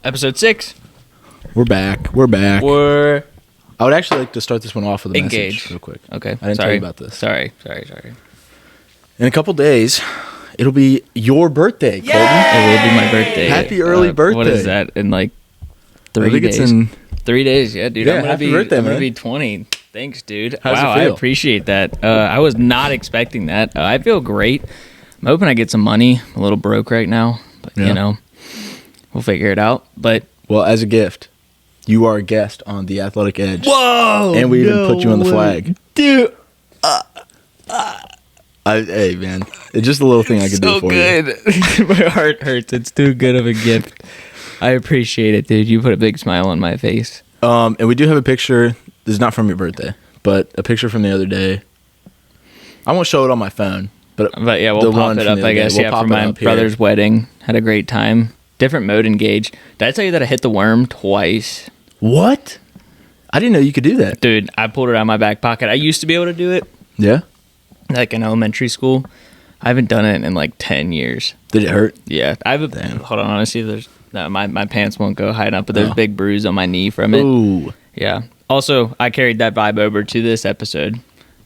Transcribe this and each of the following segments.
Episode 6. We're back. We're I would actually like to start this one off with a engaged. message real quick. Okay. I didn't tell you about this. Sorry. In a couple days, it'll be your birthday, Colton. It will be my birthday. Happy early birthday. What is that? In like 3 I think days? it's in 3 days, yeah, dude. Yeah, happy birthday, I'm man. gonna be 20. Thanks, dude. How's wow, it feel? I appreciate that. I was not expecting that. I feel great. I'm hoping I get some money. I'm a little broke right now, but Yeah. you know, we'll figure it out. But well, as a gift, you are a guest on the Athletic Edge. whoa! And we even put you on the flag. dude. Hey, man. It's just a little thing I could do for you. My heart hurts. It's too good of a gift. I appreciate it, dude. You put a big smile on my face. And we do have a picture. This is not from your birthday, but a picture from the other day. I won't show it on my phone. But yeah, the we'll pop one it from up, the I other guess. day. We'll Yeah, pop for it my up here. brother's wedding. Had a great time. Different mode engage. Did I tell you that I hit the worm twice? What? I didn't know you could do that. Dude, I pulled it out of my back pocket. I used to be able to do it, Yeah? like in elementary school. I haven't done it in like 10 years. Did it hurt? Yeah. I have a, Damn. hold on, honestly, there's, no, my pants won't go high enough, but there's Oh. a big bruise on my knee from it. Ooh. Yeah. Also, I carried that vibe over to this episode,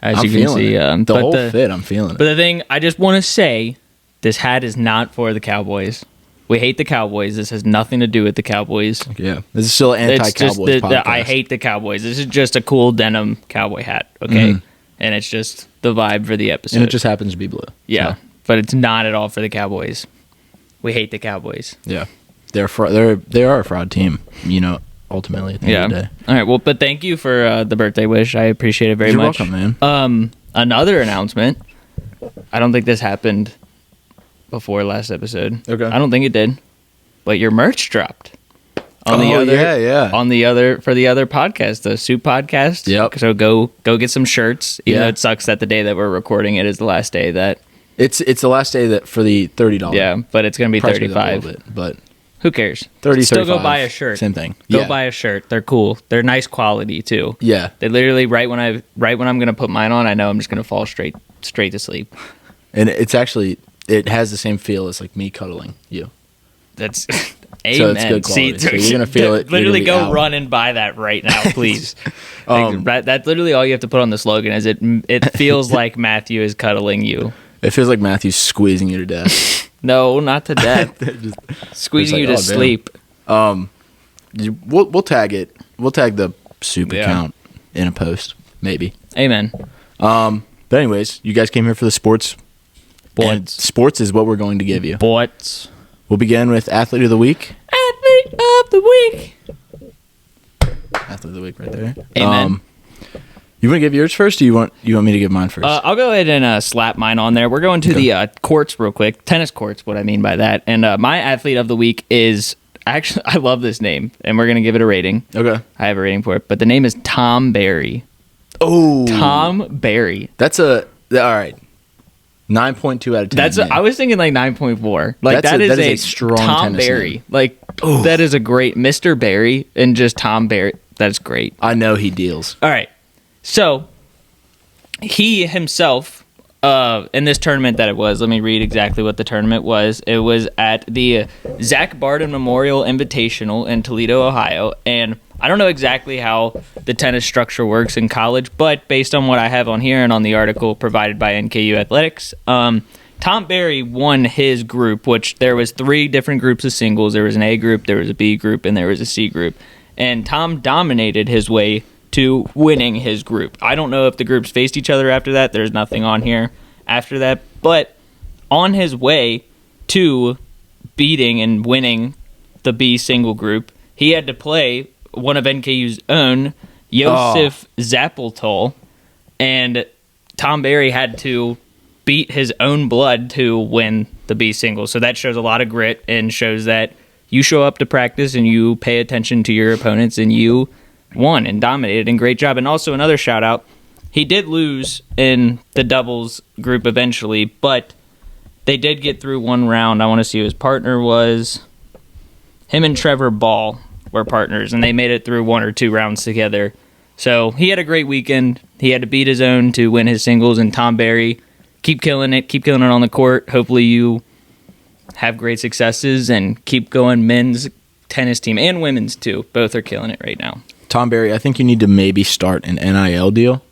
as I'm you can feeling see. it. The but whole fit, I'm feeling But it. the thing, I just want to say, this hat is not for the Cowboys. We hate the Cowboys. This has nothing to do with the Cowboys. Yeah. This is still an It's just anti-Cowboys podcast. I hate the Cowboys. This is just a cool denim cowboy hat, okay? Mhm. And it's just the vibe for the episode. And it just happens to be blue. yeah, So, but it's not at all for the Cowboys. We hate the Cowboys. yeah. They are a fraud team, you know, ultimately at the end of the day. All right. Well, but thank you for the birthday wish. I appreciate it very You're much. welcome, man. Another announcement. I don't think this happened before last episode. Okay. I don't think it did. But your merch dropped. Yeah. On the other for the other podcast, the Soup podcast. Yep. So go get some shirts. Even Yeah. though it sucks that the day that we're recording it is the last day that. It's the last day that for the $30. Yeah, but it's gonna be Price goes up a 35. little bit, but Who cares? 30, Still go 35, buy a shirt. Same thing. Go Yeah. buy a shirt. They're cool. They're nice quality too. Yeah. They literally right when I'm gonna put mine on, I know I'm just gonna fall straight to sleep. And it's actually, it has the same feel as like me cuddling you. That's So amen. it's good quality. So you're dude, gonna feel it. Literally You're go gonna be out. run and buy that right now, please. Um, That's literally all you have to put on the slogan. Is it feels like Matthew is cuddling you. It feels like Matthew's squeezing you to death. No, not to death. Just- Squeezing It's you like, to oh, damn. sleep. We'll tag it. We'll tag the soup Yeah. account in a post, maybe. Amen. But anyways, you guys came here for the sports. And Bots. sports is what we're going to give you. Bots. We'll begin with Athlete of the Week. Athlete of the week. Athlete of the Week right there. Amen. You want to give yours first, or you want me to give mine first? I'll go ahead and slap mine on there. We're going to the courts real quick. Tennis courts, what I mean by that. And my athlete of the week is actually, I love this name, and we're going to give it a rating. Okay. I have a rating for it, but the name is Tom Barry. Oh, Tom Barry. That's all right. 9.2 out of 10. That's man. I was thinking like 9.4. Like That that is is a a strong Tom tennis Barry. name. Like that is a great Mr. Barry and just Tom Barry. That's great. I know he deals. All right. So he himself in this tournament that it was, let me read exactly what the tournament was. It was at the Zach Barden Memorial Invitational in Toledo, Ohio. And I don't know exactly how the tennis structure works in college, but based on what I have on here and on the article provided by NKU Athletics, Tom Barry won his group, which there was 3 different groups of singles. There was an A group, there was a B group, and there was a C group. And Tom dominated his way to winning his group. I don't know if the groups faced each other after that. There's nothing on here after that. But on his way to beating and winning the B single group, he had to play one of NKU's own, Josef Zappeltal, and Tom Barry had to beat his own blood to win the B single. So that shows a lot of grit and shows that you show up to practice and you pay attention to your opponents, and you won and dominated, and great job. And also another shout out, he did lose in the doubles group eventually, but they did get through one round. I want to see who his partner was. Him and Trevor Ball were partners, and they made it through 1 or 2 rounds together. So he had a great weekend. He had to beat his own to win his singles, and Tom Barry, keep killing it on the court. Hopefully you have great successes and keep going men's tennis team and women's too. Both are killing it right now. Tom Barry, I think you need to maybe start an NIL deal.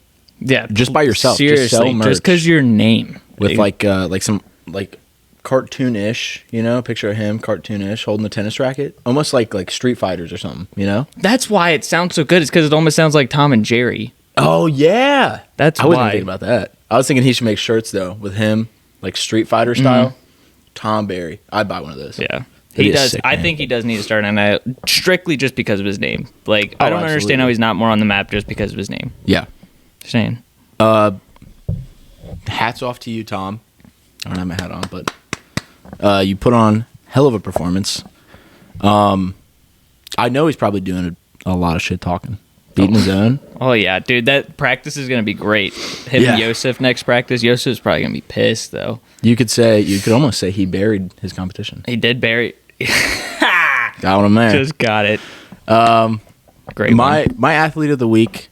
Yeah, Just by yourself. Seriously, just sell merch just because your name with like some like cartoonish, picture of him cartoonish holding the tennis racket, almost like Street Fighters or something. That's why it sounds so good. It's because it almost sounds like Tom and Jerry. Oh yeah, That's I wasn't why. thinking about that. I was thinking he should make shirts though with him, like Street Fighter style. Tom Barry, I'd buy one of those. Yeah. That'd He be a does. sick I name. think he does need to start an NIL strictly just because of his name. Like, I don't understand absolutely. how he's not more on the map just because of his name. Yeah. Just saying. Hats off to you, Tom. I don't have my hat on, but you put on hell of a performance. I know he's probably doing a lot of shit talking, beating his own. Oh, yeah. Dude, that practice is going to be great. Him Yeah. and Yosef next practice. Yosef's probably going to be pissed, though. You could almost say he buried his competition. He did bury. Got him there. Just got it. Great My athlete of the week,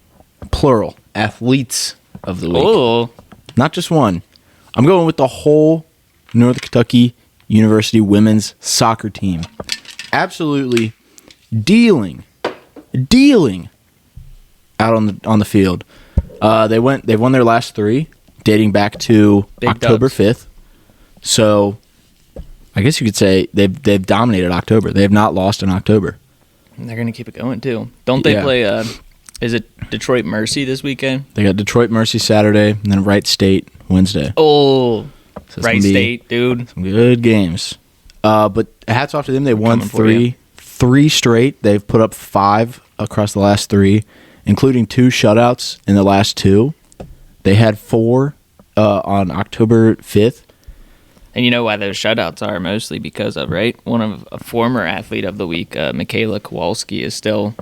plural, athletes of the week. Oh, Not just one. I'm going with the whole North Kentucky University women's soccer team. Absolutely dealing out on the field. They've won their last 3, dating back to Big October dubs. 5th. So I guess you could say they've dominated October. They have not lost in October. they're going to keep it going, too. Don't they Yeah. play, is it Detroit Mercy this weekend? They got Detroit Mercy Saturday and then Wright State Wednesday. Oh, So it's Wright gonna be State, dude. some good games. But hats off to them. They won coming for you. three straight. They've put up 5 across the last 3, including 2 shutouts in the last 2. They had 4 on October 5th. And you know why those shutouts are mostly because of, right? One of a former athlete of the week, Michaela Kowalski, is still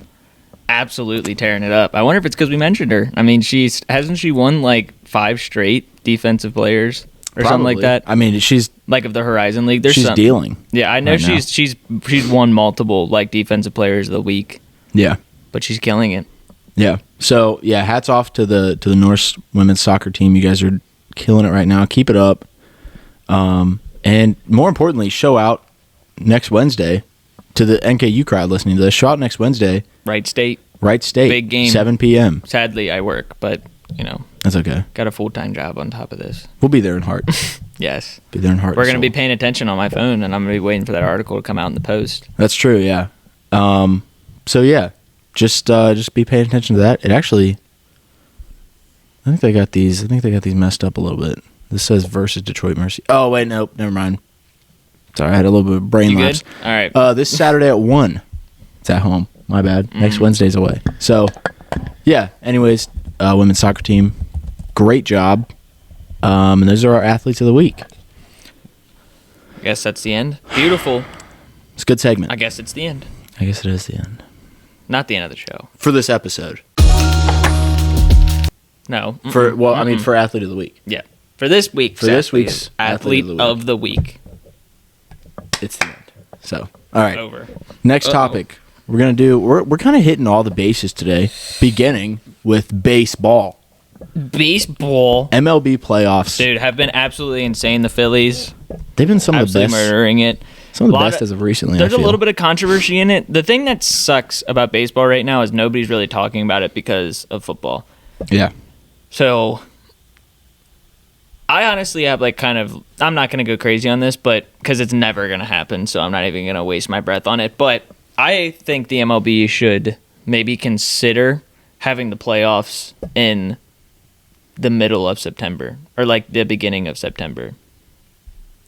absolutely tearing it up. I wonder if it's because we mentioned her. I mean, hasn't she won like 5 straight defensive players or something like Probably. that? I mean, she's Like of the Horizon League. There's she's some. dealing. Yeah, I know right now. she's won multiple like defensive players of the week, Yeah. but she's killing it. Yeah. So yeah, hats off to the Norse women's soccer team. You guys are killing it right now. Keep it up. And more importantly, show out next Wednesday to the NKU crowd listening to this. Show out next Wednesday, Wright State. Wright State, Big game. 7 p.m. Sadly, I work, but That's okay. got a full-time job on top of this. We'll be there in heart. Yes. Be there in heart. We're and going to be soul. paying attention on my phone, and I'm going to be waiting for that article to come out in the Post. That's true. Yeah. So yeah, just be paying attention to that. It actually, I think they got these messed up a little bit. This says versus Detroit Mercy. Oh wait, nope, never mind. Sorry, I had a little bit of brain You lapse. good? All right. This Saturday at 1. It's at home. My bad. Next Wednesday's away. So, yeah. Anyways, women's soccer team, great job. And those are our athletes of the week. I guess that's the end. Beautiful. It's a good segment. I guess it's the end. I guess it is the end Not the end of the show. for this episode. No. For I mean, for athlete of the week. Yeah. For this week's For this athlete- week's athlete of the week. It's the end. So, all right. Over. Next topic. We're gonna do. We're kind of hitting all the bases today, beginning with baseball. Baseball. MLB playoffs. Dude, have been absolutely insane. The Phillies They've been some of the absolutely best. murdering it. Some of the Lot best as of recently. There's I a feel. little bit of controversy in it. The thing that sucks about baseball right now is nobody's really talking about it because of football. Yeah. So I honestly have I'm not going to go crazy on this, but because it's never going to happen, so I'm not even going to waste my breath on it. But I think the MLB should maybe consider having the playoffs in the middle of September or like the beginning of September.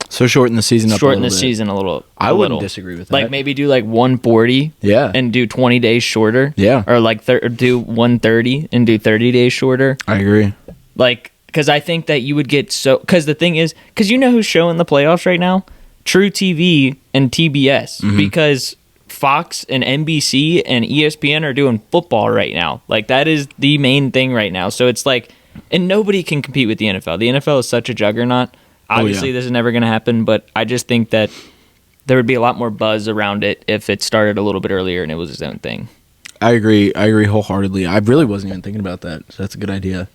So shorten the season up. Shorten a the little bit. season a little. I a wouldn't little. disagree with that. Like maybe do like 140 Yeah. and do 20 days shorter. Yeah. Or like do 130 and do 30 days shorter. I agree. Like, because I think that you would get so. Because the thing is, because you know who's showing the playoffs right now? True TV and TBS. Mm-hmm. Because Fox and NBC and ESPN are doing football right now. Like, that is the main thing right now. So it's like, and nobody can compete with the NFL. The NFL is such a juggernaut. Obviously, this is never going to happen, but I just think that there would be a lot more buzz around it if it started a little bit earlier and it was its own thing. I agree wholeheartly. I really wasn't even thinking about that. So that's a good idea.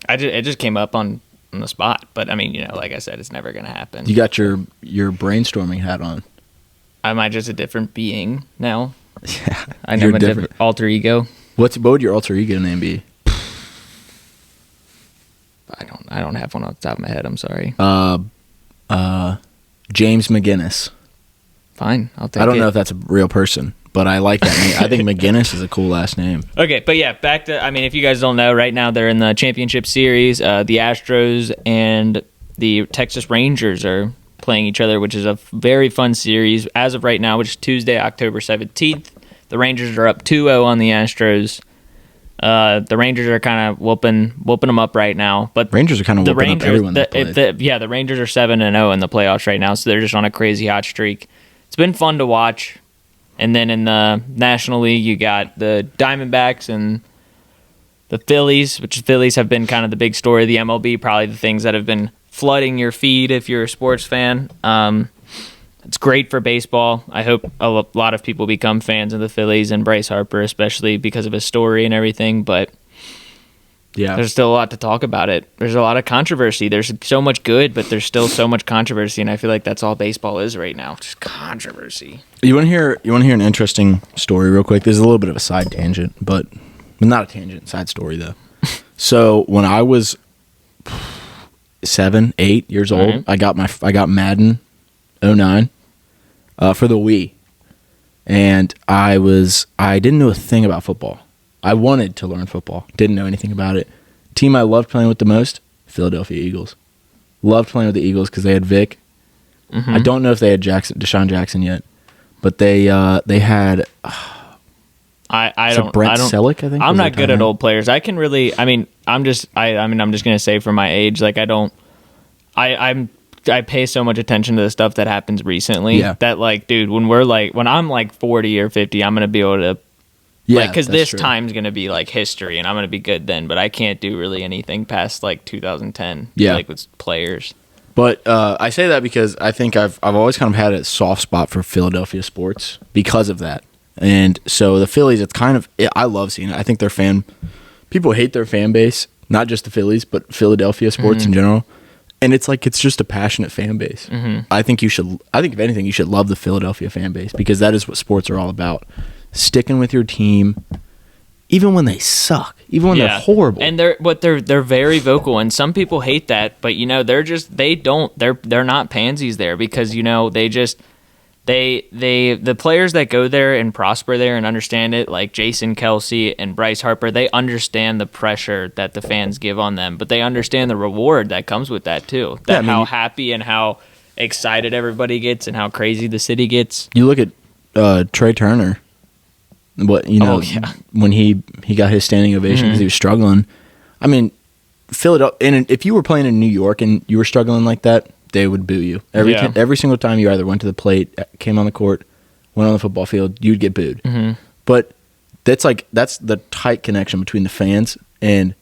It just came up on the spot. But, I mean, like I said, it's never going to happen. You got your brainstorming hat on. Am I just a different being now? Yeah, I know, you're a different alter ego. What would your alter ego name be? I don't have one off the top of my head. I'm sorry. James McGinnis. Fine, I'll take it. I don't know if that's a real person, but I like that name. I think McGinnis is a cool last name. Okay, but yeah, back to, I mean, if you guys don't know, right now they're in the championship series. The Astros and the Texas Rangers are playing each other, which is a very fun series. As of right now, which is Tuesday, October 17th, the Rangers are up 2-0 on the Astros. The Rangers are kind of whooping them up right now, but Rangers are kind of whooping up everyone. The Rangers are 7-0 in the playoffs right now, so they're just on a crazy hot streak. It's been fun to watch. And then in the National League, you got the Diamondbacks and the Phillies, which the Phillies have been kind of the big story of the MLB, probably the things that have been flooding your feed if you're a sports fan. It's great for baseball. I hope a lot of people become fans of the Phillies and Bryce Harper, especially because of his story and everything. But yeah, there's still a lot to talk about it. There's a lot of controversy. There's so much good, but there's still so much controversy, and I feel like that's all baseball is right now, just controversy. You want to hear an interesting story real quick? There's a little bit of a side tangent, but not a tangent, side story though. So when I was 7, 8 years old, I got Madden 09 for the Wii, and I didn't know a thing about football. I wanted to learn football. Didn't know anything about it. Team I loved playing with the most, Philadelphia Eagles. Loved playing with the Eagles because they had Vic. Mm-hmm. I don't know if they had Deshaun Jackson yet, but they had. I don't. Selleck, I think. I'm not good at old players. I can really. I mean, I'm just gonna say for my age, like I don't. I pay so much attention to the stuff that happens recently that, like, dude, when I'm like 40 or 50, I'm gonna be able to. Yeah, because this time's going to be like history, and I'm going to be good then, but I can't do really anything past like 2010, like with players. But I say that because I think I've always kind of had a soft spot for Philadelphia sports because of that. And so the Phillies, it's kind of, I love seeing it. I think people hate their fan base, not just the Phillies, but Philadelphia sports in general. And it's like, it's just a passionate fan base. Mm-hmm. I think if anything, you should love the Philadelphia fan base because that is what sports are all about. Sticking with your team, even when they suck, even when they're horrible. And they're very vocal, and some people hate that, but you know they're not pansies there because you know the players that go there and prosper there and understand it, like Jason Kelce and Bryce Harper, they understand the pressure that the fans give on them, but they understand the reward that comes with that too. How happy and how excited everybody gets and how crazy the city gets. You look at Trey Turner. When he got his standing ovation because he was struggling. I mean, Philadelphia. And if you were playing in New York and you were struggling like that, they would boo you every single time you either went to the plate, came on the court, went on the football field. You'd get booed. Mm-hmm. But that's the tight connection between the fans. And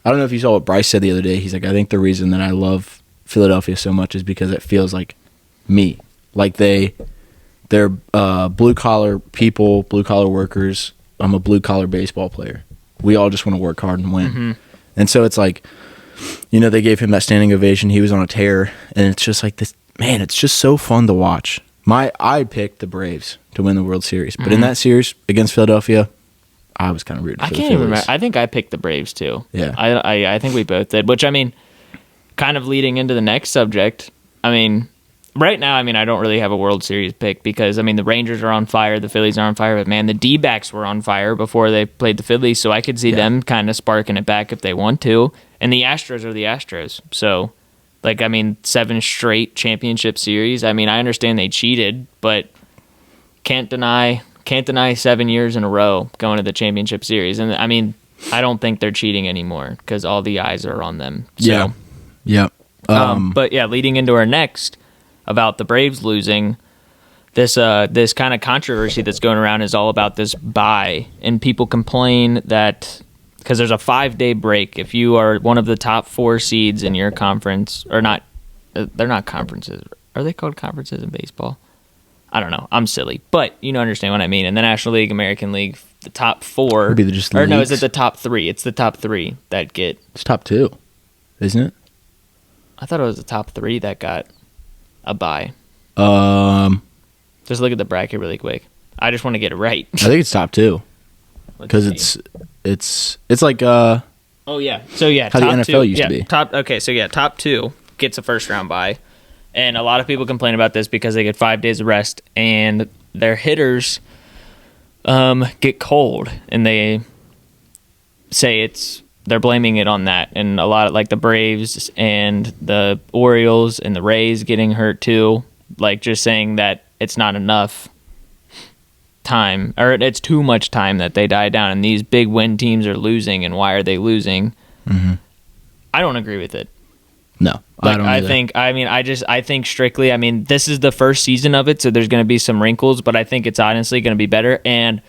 I don't know if you saw what Bryce said the other day. He's like, I think the reason that I love Philadelphia so much is because it feels like me, like they're blue-collar people, blue-collar workers. I'm a blue-collar baseball player. We all just want to work hard and win. Mm-hmm. And so it's like, they gave him that standing ovation. He was on a tear. And it's just like this, man, it's just so fun to watch. I picked the Braves to win the World Series. But in that series against Philadelphia, I was kind of rooting for the Phillies. I can't even remember. I think I picked the Braves, too. Yeah. I think we both did. Which, I mean, kind of leading into the next subject, I mean... Right now, I mean, I don't really have a World Series pick because, I mean, the Rangers are on fire, the Phillies are on fire, but, man, the D-backs were on fire before they played the Phillies, so I could see them kind of sparking it back if they want to. And the Astros are the Astros. So, like, I mean, 7 straight championship series. I mean, I understand they cheated, but can't deny 7 years in a row going to the championship series. And, I mean, I don't think they're cheating anymore because all the eyes are on them. So, yeah. But, yeah, leading into our next... about the Braves losing, this kind of controversy that's going around is all about this bye, and people complain that because there's a 5-day break if you are one of the top 4 seeds in your conference, or not, they're not conferences. Are they called conferences in baseball? I don't know. I'm silly, but you understand what I mean. In the National League, American League, the top 4, maybe they're just no, is it the top 3? It's the top 3 that get. It's top 2, isn't it? I thought it was the top 3 that got a bye. Just look at the bracket really quick. I just want to get it right. I think it's top 2 because it's like how Oh yeah. So yeah, the top NFL two, used to be. Top 2 gets a first round bye, and a lot of people complain about this because they get 5 days of rest, and their hitters get cold, and they say they're blaming it on that, and a lot of like the Braves and the Orioles and the Rays getting hurt too, like just saying that it's not enough time, or it's too much time that they die down, and these big win teams are losing, and why are they losing? Mm-hmm. I don't agree with it. No, I don't either. I think strictly, I mean, this is the first season of it, so there's going to be some wrinkles, but I think it's honestly going to be better. And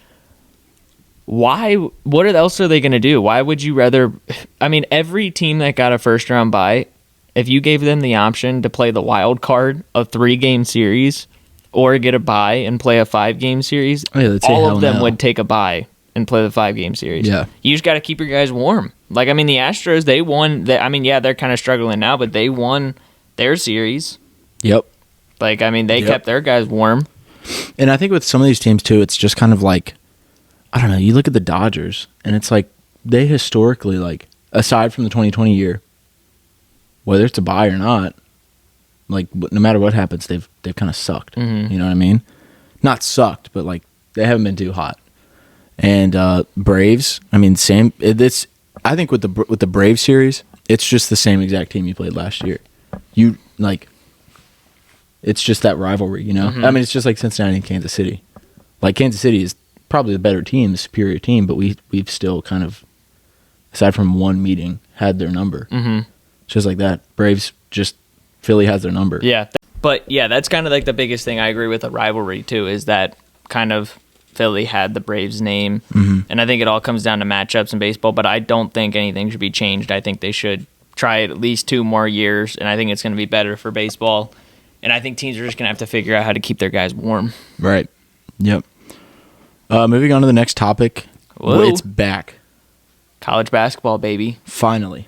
what else are they going to do? Why would you rather, I mean, every team that got a first round bye, if you gave them the option to play the wild card, a 3-game series, or get a bye and play a 5-game series, all of them would take a bye and play the 5-game series. Yeah. You just got to keep your guys warm. Like, I mean, the Astros, they won. They're kind of struggling now, but they won their series. Yep. Like, I mean, they kept their guys warm. And I think with some of these teams, too, it's just kind of like, I don't know, you look at the Dodgers, and it's like they historically, like, aside from the 2020 year, whether it's a bye or not, like, no matter what happens, they've kind of sucked. Mm-hmm. You know what I mean? Not sucked, but, like, they haven't been too hot. And Braves, I mean, same. I think with the Braves series, it's just the same exact team you played last year. You, like, it's just that rivalry, you know? Mm-hmm. I mean, it's just like Cincinnati and Kansas City. Like, Kansas City is probably the better team, the superior team, but we've still kind of, aside from one meeting, had their number. Mm-hmm. Just like that. Braves just, Philly has their number. Yeah. But, yeah, that's kind of like the biggest thing I agree with the rivalry, too, is that kind of Philly had the Braves name. Mm-hmm. And I think it all comes down to matchups in baseball, but I don't think anything should be changed. I think they should try it at least 2 more years, and I think it's going to be better for baseball. And I think teams are just going to have to figure out how to keep their guys warm. Right. Yep. Moving on to the next topic. Whoa. It's back. College basketball, baby. Finally.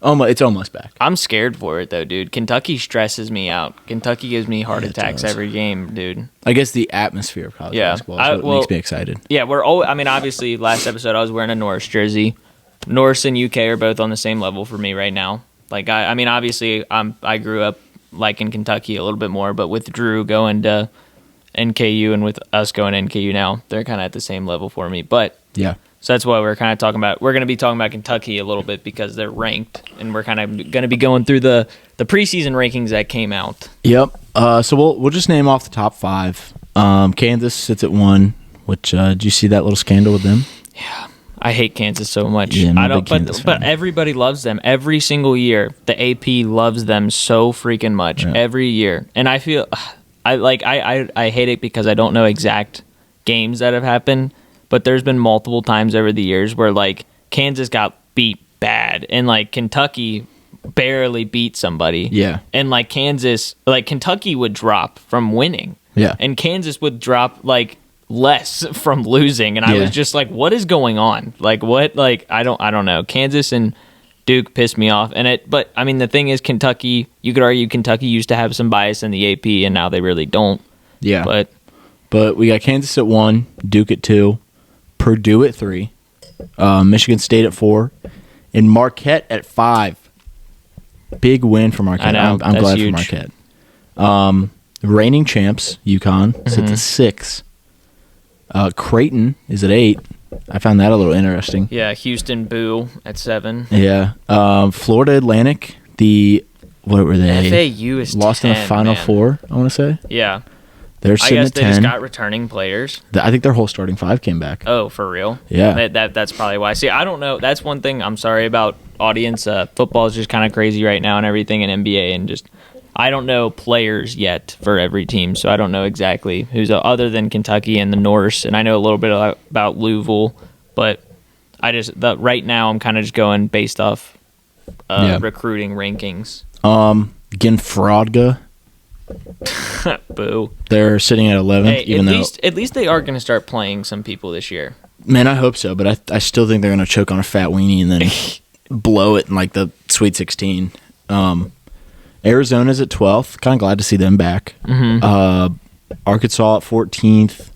It's almost back. I'm scared for it, though, dude. Kentucky stresses me out. Kentucky gives me heart attacks every game, dude. I guess the atmosphere of college basketball is what makes me excited. Yeah, obviously, last episode I was wearing a Norris jersey. Norris and UK are both on the same level for me right now. Like, obviously, I grew up liking Kentucky a little bit more, but with Drew going to NKU and with us going to NKU now, they're kind of at the same level for me. But yeah. So that's why we're kind of talking about. We're going to be talking about Kentucky a little bit because they're ranked, and we're kind of going to be going through the preseason rankings that came out. Yep. So we'll just name off the top 5. Kansas sits at 1. Which did you see that little scandal with them? Yeah, I hate Kansas so much. Yeah, I don't. But everybody loves them every single year. The AP loves them so freaking much every year, and I feel I hate it because I don't know exact games that have happened. But there's been multiple times over the years where, like, Kansas got beat bad and, like, Kentucky barely beat somebody. Yeah. And, like, Kentucky would drop from winning. Yeah. And Kansas would drop, like, less from losing. And I was just like, what is going on? Like, what? Like, I don't know. Kansas and Duke pissed me off. But, I mean, the thing is, Kentucky, you could argue Kentucky used to have some bias in the AP, and now they really don't. Yeah. But we got Kansas at 1, Duke at 2. Purdue at 3, Michigan State at 4, and Marquette at 5. Big win for Marquette. I know, I'm glad huge. for Marquette. Reigning champs, UConn, sits at 6. Creighton is at 8. I found that a little interesting. yeah, Houston Boo at 7. Yeah. Florida Atlantic, what were they? FAU is lost 10, in the Final man. Four, I want to say. Yeah. They're I sitting guess at they 10. just got returning players. I think their whole starting 5 came back. Oh, for real? Yeah. That's probably why. See, I don't know. That's one thing I'm sorry about, audience. Football is just kind of crazy right now and everything in NBA, and just I don't know players yet for every team, so I don't know exactly who's other than Kentucky and the Norse, and I know a little bit about Louisville, but right now I'm kind of just going based off recruiting rankings. Ginfrodga. Boo. They're sitting at 11th. Hey, at least they are going to start playing some people this year. Man, I hope so, but I still think they're going to choke on a fat weenie and then blow it in like the Sweet 16. Arizona's at 12th. Kind of glad to see them back. Mm-hmm. Arkansas at 14th.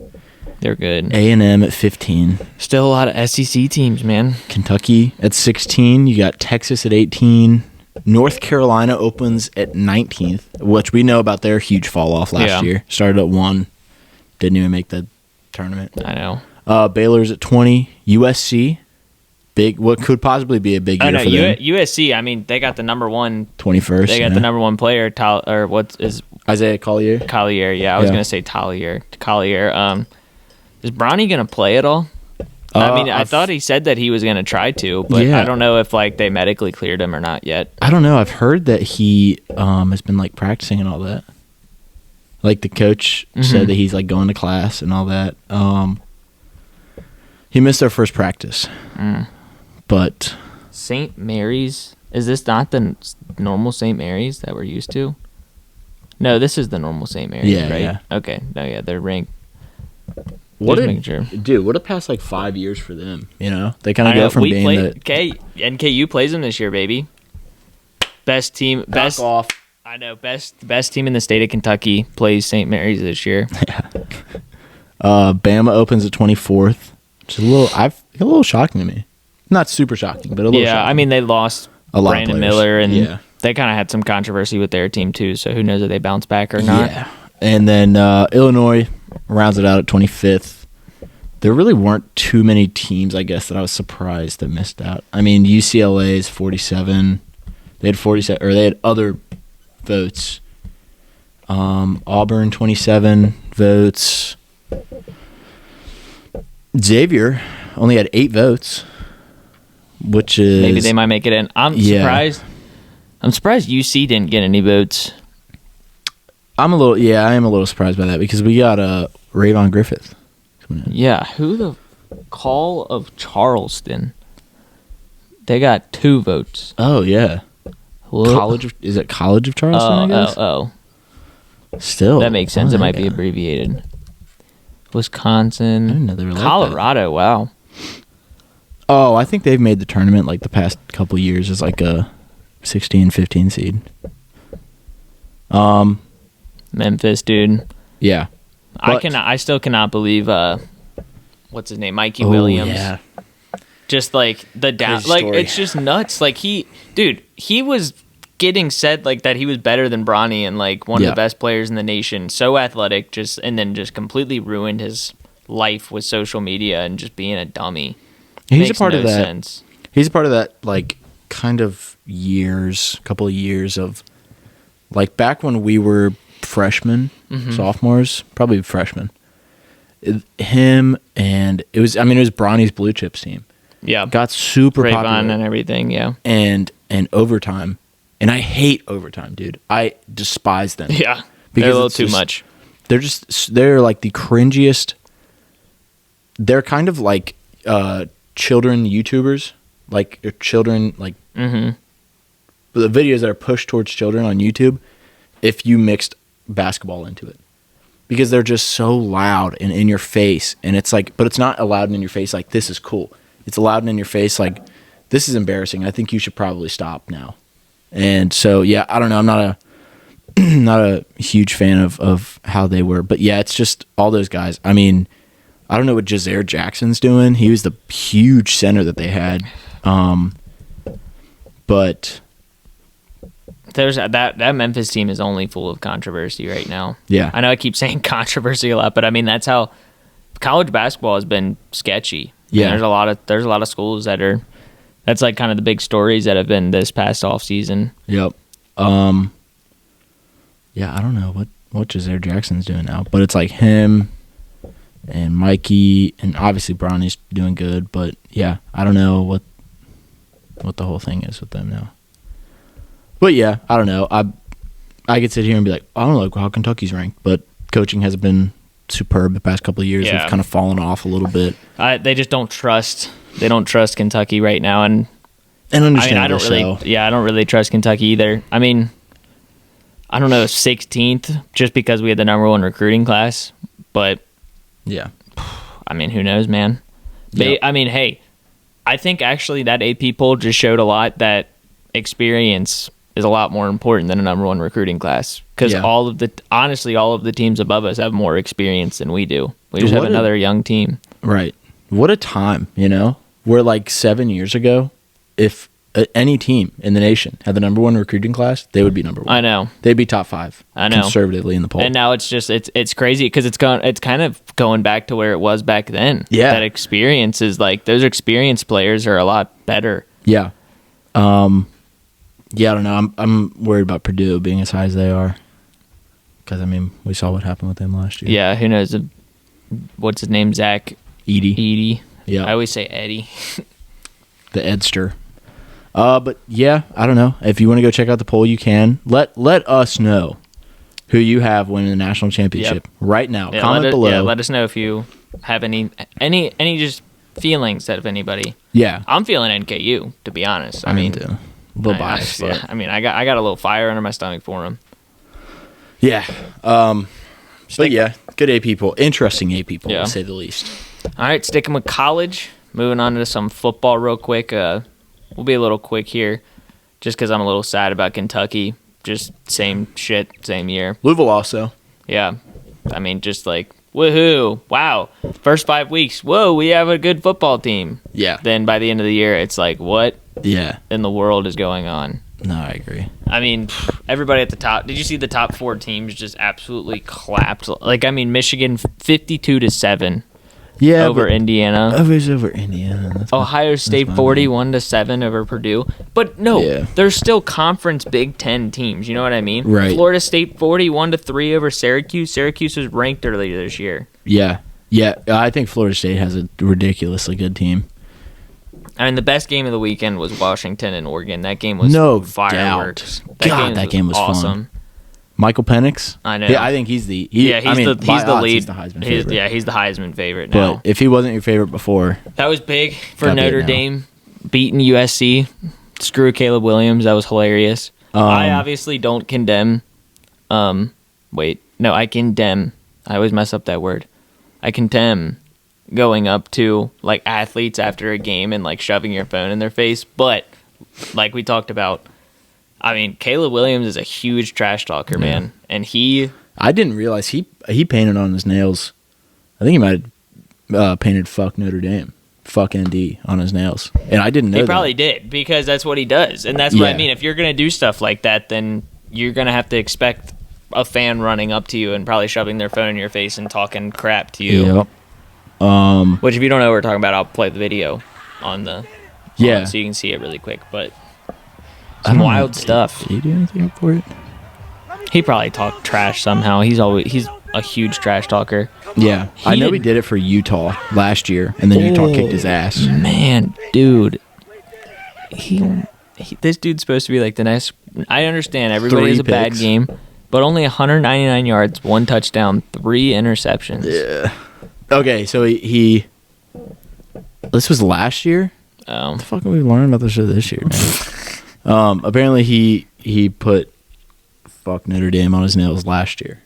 They're good. A&M at 15. Still a lot of SEC teams, man. Kentucky at 16. You got Texas at 18. North Carolina opens at 19th, which we know about their huge fall off last year. Started at 1. Didn't even make the tournament. I know. Baylor's at 20. USC, big. What could possibly be a big year for them. USC, I mean, they got the number one. 21st. They got the number one player, or what is Isaiah Collier? Collier, yeah. I was going to say Collier. Is Bronny going to play at all? I mean, I thought he said that he was going to try to, but I don't know if they medically cleared him or not yet. I don't know. I've heard that he has been practicing and all that. The coach said that he's going to class and all that. He missed our first practice, but St. Mary's, is this not the normal St. Mary's that we're used to? No, this is the normal St. Mary's, right? Yeah. Okay. No, yeah, they're ranked. What a past 5 years for them. They kind of go from being NKU plays them this year, baby. Best team, best off. I know, best team in the state of Kentucky plays St. Mary's this year. Yeah. Bama opens at 24th. Which is a little shocking to me. Not super shocking, but a little. Yeah, shocking. I mean they lost Brandon Miller, and they kind of had some controversy with their team too. So who knows if they bounce back or not? Yeah. And then Illinois rounds it out at 25th. There really weren't too many teams, I guess, that I was surprised that missed out. I mean, UCLA is 47. They had 47, or they had other votes. Auburn 27 votes. Xavier only had 8 votes, which is maybe they might make it in. I'm surprised. I'm surprised UC didn't get any votes. I am a little surprised by that because we got Rayvon Griffith. Yeah, who the Call of Charleston? They got 2 votes. Oh yeah, is it College of Charleston? I guess. Still, that makes sense. It might be abbreviated. Wisconsin, I didn't know they were Colorado. Wow. Oh, I think they've made the tournament the past couple years as a 16, 15 seed. Memphis, dude. Yeah. I still cannot believe what's his name? Mikey Williams. Yeah. Just the down it's just nuts. He was getting said that he was better than Bronny and one of the best players in the nation. So athletic, and then just completely ruined his life with social media and just being a dummy. He's a part of that. Sense. He's a part of that kind of couple of years of back when we were freshmen, sophomores, probably freshmen. Him and it was Bronny's Blue Chips team. Yeah, got super Rayvon popular and everything. Yeah, and overtime, and I hate overtime, dude. I despise them. Yeah, they're a little too much. They're the cringiest. They're kind of children YouTubers, children the videos that are pushed towards children on YouTube. If you mixed basketball into it, because they're just so loud and in your face, and it's but it's not loud and in your face this is cool. It's loud and in your face this is embarrassing. I think you should probably stop now. And so yeah, I don't know. I'm not a huge fan of how they were, but yeah, it's just all those guys. I mean, I don't know what Jazair Jackson's doing. He was the huge center that they had, but. There's that Memphis team is only full of controversy right now. Yeah. I know I keep saying controversy a lot, but I mean that's how college basketball has been sketchy. Yeah. And there's a lot of schools that's kind of the big stories that have been this past off season. Yep. Yeah, I don't know what Jazair Jackson's doing now, but it's him and Mikey, and obviously Bronny's doing good, but yeah, I don't know what the whole thing is with them now. But yeah, I don't know. I could sit here and be I don't know how Kentucky's ranked, but coaching has been superb the past couple of years. Yeah. They've kind of fallen off a little bit. They just don't trust. They don't trust Kentucky right now, and understandably I don't really trust Kentucky either. I mean, I don't know, 16th just because we had the number 1 recruiting class, but yeah, I mean, who knows, man? Yep. I mean, hey, I think actually that AP poll just showed a lot that experience is a lot more important than a number one recruiting class because honestly, all of the teams above us have more experience than we do. We just have another young team. Right. What a time, Where like 7 years ago, if any team in the nation had the number one recruiting class, they would be number one. I know. They'd be top 5. I know. Conservatively in the poll. And now it's just it's crazy because it's kind of going back to where it was back then. Yeah. That experience is like those experienced players are a lot better. Yeah. Yeah, I don't know. I'm worried about Purdue being as high as they are. Because, we saw what happened with them last year. Yeah, who knows? What's his name? Zach? Edie. Yeah. I always say Eddie. The Edster. But, yeah, I don't know. If you want to go check out the poll, you can. Let us know who you have winning the national championship right now. Yeah, Comment below. Yeah, let us know if you have any just feelings out of anybody. Yeah. I'm feeling NKU, to be honest. I mean, too. A little biased. Yeah, I got a little fire under my stomach for him. Yeah. But yeah, good AP poll. Interesting AP poll, to say the least. All right, sticking with college. Moving on to some football real quick. We'll be a little quick here just because I'm a little sad about Kentucky. Just same shit, same year. Louisville also. Yeah. Just like, woohoo, wow. First 5 weeks, whoa, we have a good football team. Yeah. Then by the end of the year, it's like, what in the world is going on? No, I agree. Everybody at the top. Did you see the top 4 teams just absolutely clapped? Michigan 52-7 over Indiana. Over Indiana. That's Ohio State 41-7 over Purdue. But no, there's still conference Big Ten teams. You know what I mean? Right. Florida State 41-3 over Syracuse. Syracuse was ranked earlier this year. Yeah. I think Florida State has a ridiculously good team. The best game of the weekend was Washington and Oregon. That game was fireworks. That game was awesome. Fun. Michael Penix. I know. Yeah, I think he's the. He's the lead. He's the Heisman favorite. He's the Heisman favorite now. But if he wasn't your favorite before, that was big for Notre Dame beating USC. Screw Caleb Williams. That was hilarious. I obviously don't condemn. I condemn. I always mess up that word. I condemn going up to like athletes after a game and like shoving your phone in their face, but like we talked about, Caleb Williams is a huge trash talker, man, and I didn't realize he painted on his nails. I think he might have painted "fuck Notre Dame," "fuck ND" on his nails, and I didn't know. He probably did because that's what he does, and that's what I mean. If you're gonna do stuff like that, then you're gonna have to expect a fan running up to you and probably shoving their phone in your face and talking crap to you. Yep. Which, if you don't know what we're talking about, I'll play the video on the so you can see it really quick. But some wild stuff. Did he do anything up for it? He probably talked trash somehow. He's a huge trash talker. Yeah, I know he did it for Utah last year, and then Utah kicked his ass. Man, dude, this dude's supposed to be like the next. I understand everybody has a bad game, but only 199 yards, 1 touchdown, 3 interceptions. Yeah. Okay, so he this was last year? Oh. What the fuck are we learning about this shit this year, man? Apparently he put "fuck Notre Dame" on his nails last year.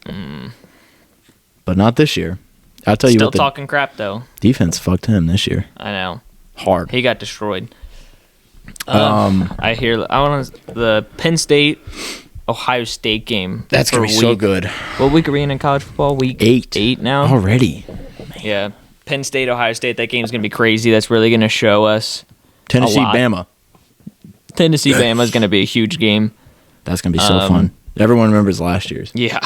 But not this year. I'll tell you what. Still talking crap though. Defense fucked him this year. I know. Hard. He got destroyed. I want the Penn State Ohio State game. That's gonna be so good. What week are we in college football? Week 8 now already. Yeah, Penn State Ohio State. That game's gonna be crazy. That's really gonna show us Tennessee Bama. Tennessee Bama is gonna be a huge game. That's gonna be so fun. Everyone remembers last year's. Yeah.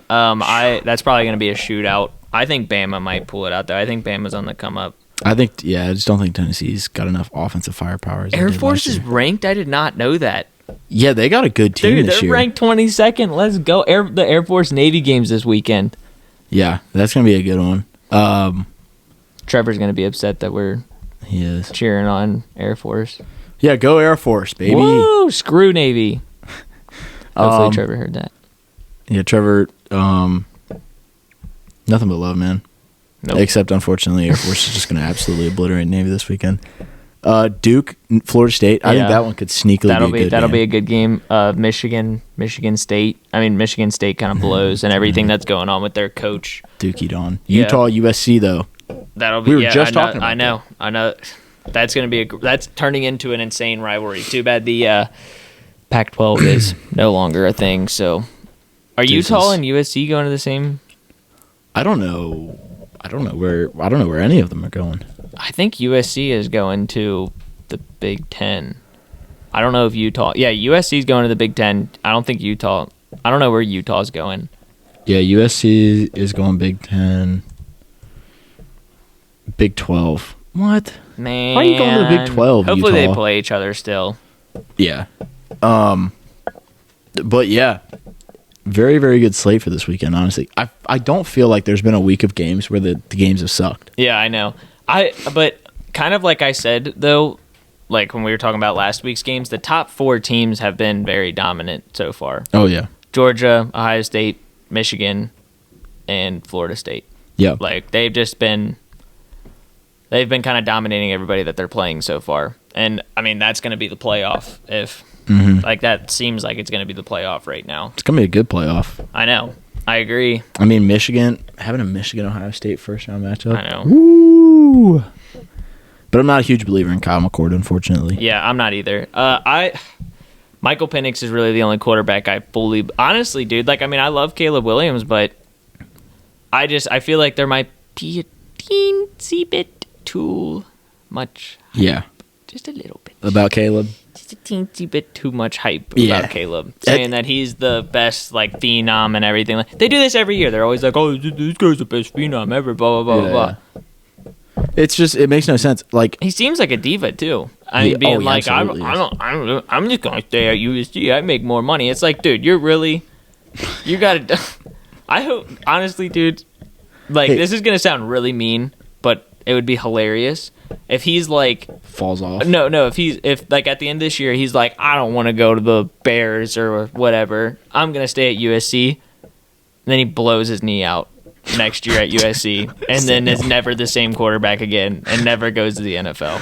That's probably gonna be a shootout. I think Bama might pull it out though. I think Bama's on the come up. I just don't think Tennessee's got enough offensive firepower. Air Force is ranked. I did not know that. Yeah, they got a good team this year. They're ranked 22nd. Let's go. The Air Force Navy games this weekend. Yeah, that's going to be a good one. Trevor's going to be upset that we're cheering on Air Force. Yeah, go Air Force, baby. Woo! Screw Navy. Hopefully Trevor heard that. Yeah, Trevor, nothing but love, man. Nope. Except, unfortunately, Air Force is just going to absolutely obliterate Navy this weekend. Duke, Florida State. I think that one could sneakily be a good game. That'll be a good game. Michigan State. Michigan State kind of blows and everything that's going on with their coach. Dookie Don. Utah, USC, though. That'll be. We were just talking about I know. That's going to be that's turning into an insane rivalry. Too bad the Pac-12 is no longer a thing. So, are Jesus. Utah and USC going to the same? I don't know. I don't know where any of them are going. I think USC is going to the Big Ten. I don't know if Utah. Yeah, USC is going to the Big Ten. I don't think Utah. I don't know where Utah's going. Yeah, USC is going Big Ten. Big 12. What? Man, why are you going to the Big 12? Hopefully Utah? they play each other still. Yeah. But yeah, very, very good slate for this weekend, honestly. I don't feel like there's been a week of games where the games have sucked. Yeah, I know. But kind of like I said, though, like when we were talking about last week's games, the top 4 teams have been very dominant so far. Oh, yeah. Georgia, Ohio State, Michigan, and Florida State. Yeah. Like, they've kind of dominating everybody that they're playing so far. And, I mean, that's going to be the playoff if... Like, that seems like it's going to be the playoff right now. It's going to be a good playoff. I know. I agree. I mean, having a Michigan-Ohio State first-round matchup. I know. Woo! But I'm not a huge believer in Kyle McCord, unfortunately. Yeah, I'm not either. Michael Penix is really the only quarterback I fully... Honestly, dude, like, I mean, I love Caleb Williams, but I feel like there might be a teensy bit too much hype. Yeah. Just a little bit. About Caleb? Just a teensy bit too much hype about Caleb. Saying that he's the best, like, phenom and everything. They do this every year. They're always like, oh, this guy's the best phenom ever, blah, blah, blah, blah. It's just, it makes no sense. Like, he seems like a diva, too. I mean, being like, I'm just going to stay at USC. I make more money. It's like, dude, you got to... I hope, honestly, dude, like, this is going to sound really mean, but it would be hilarious if he's like falls off. No, if like at the end of this year he's like, I don't want to go to the Bears or whatever. I'm gonna stay at USC. And then he blows his knee out next year at USC, and then is never the same quarterback again, and never goes to the NFL.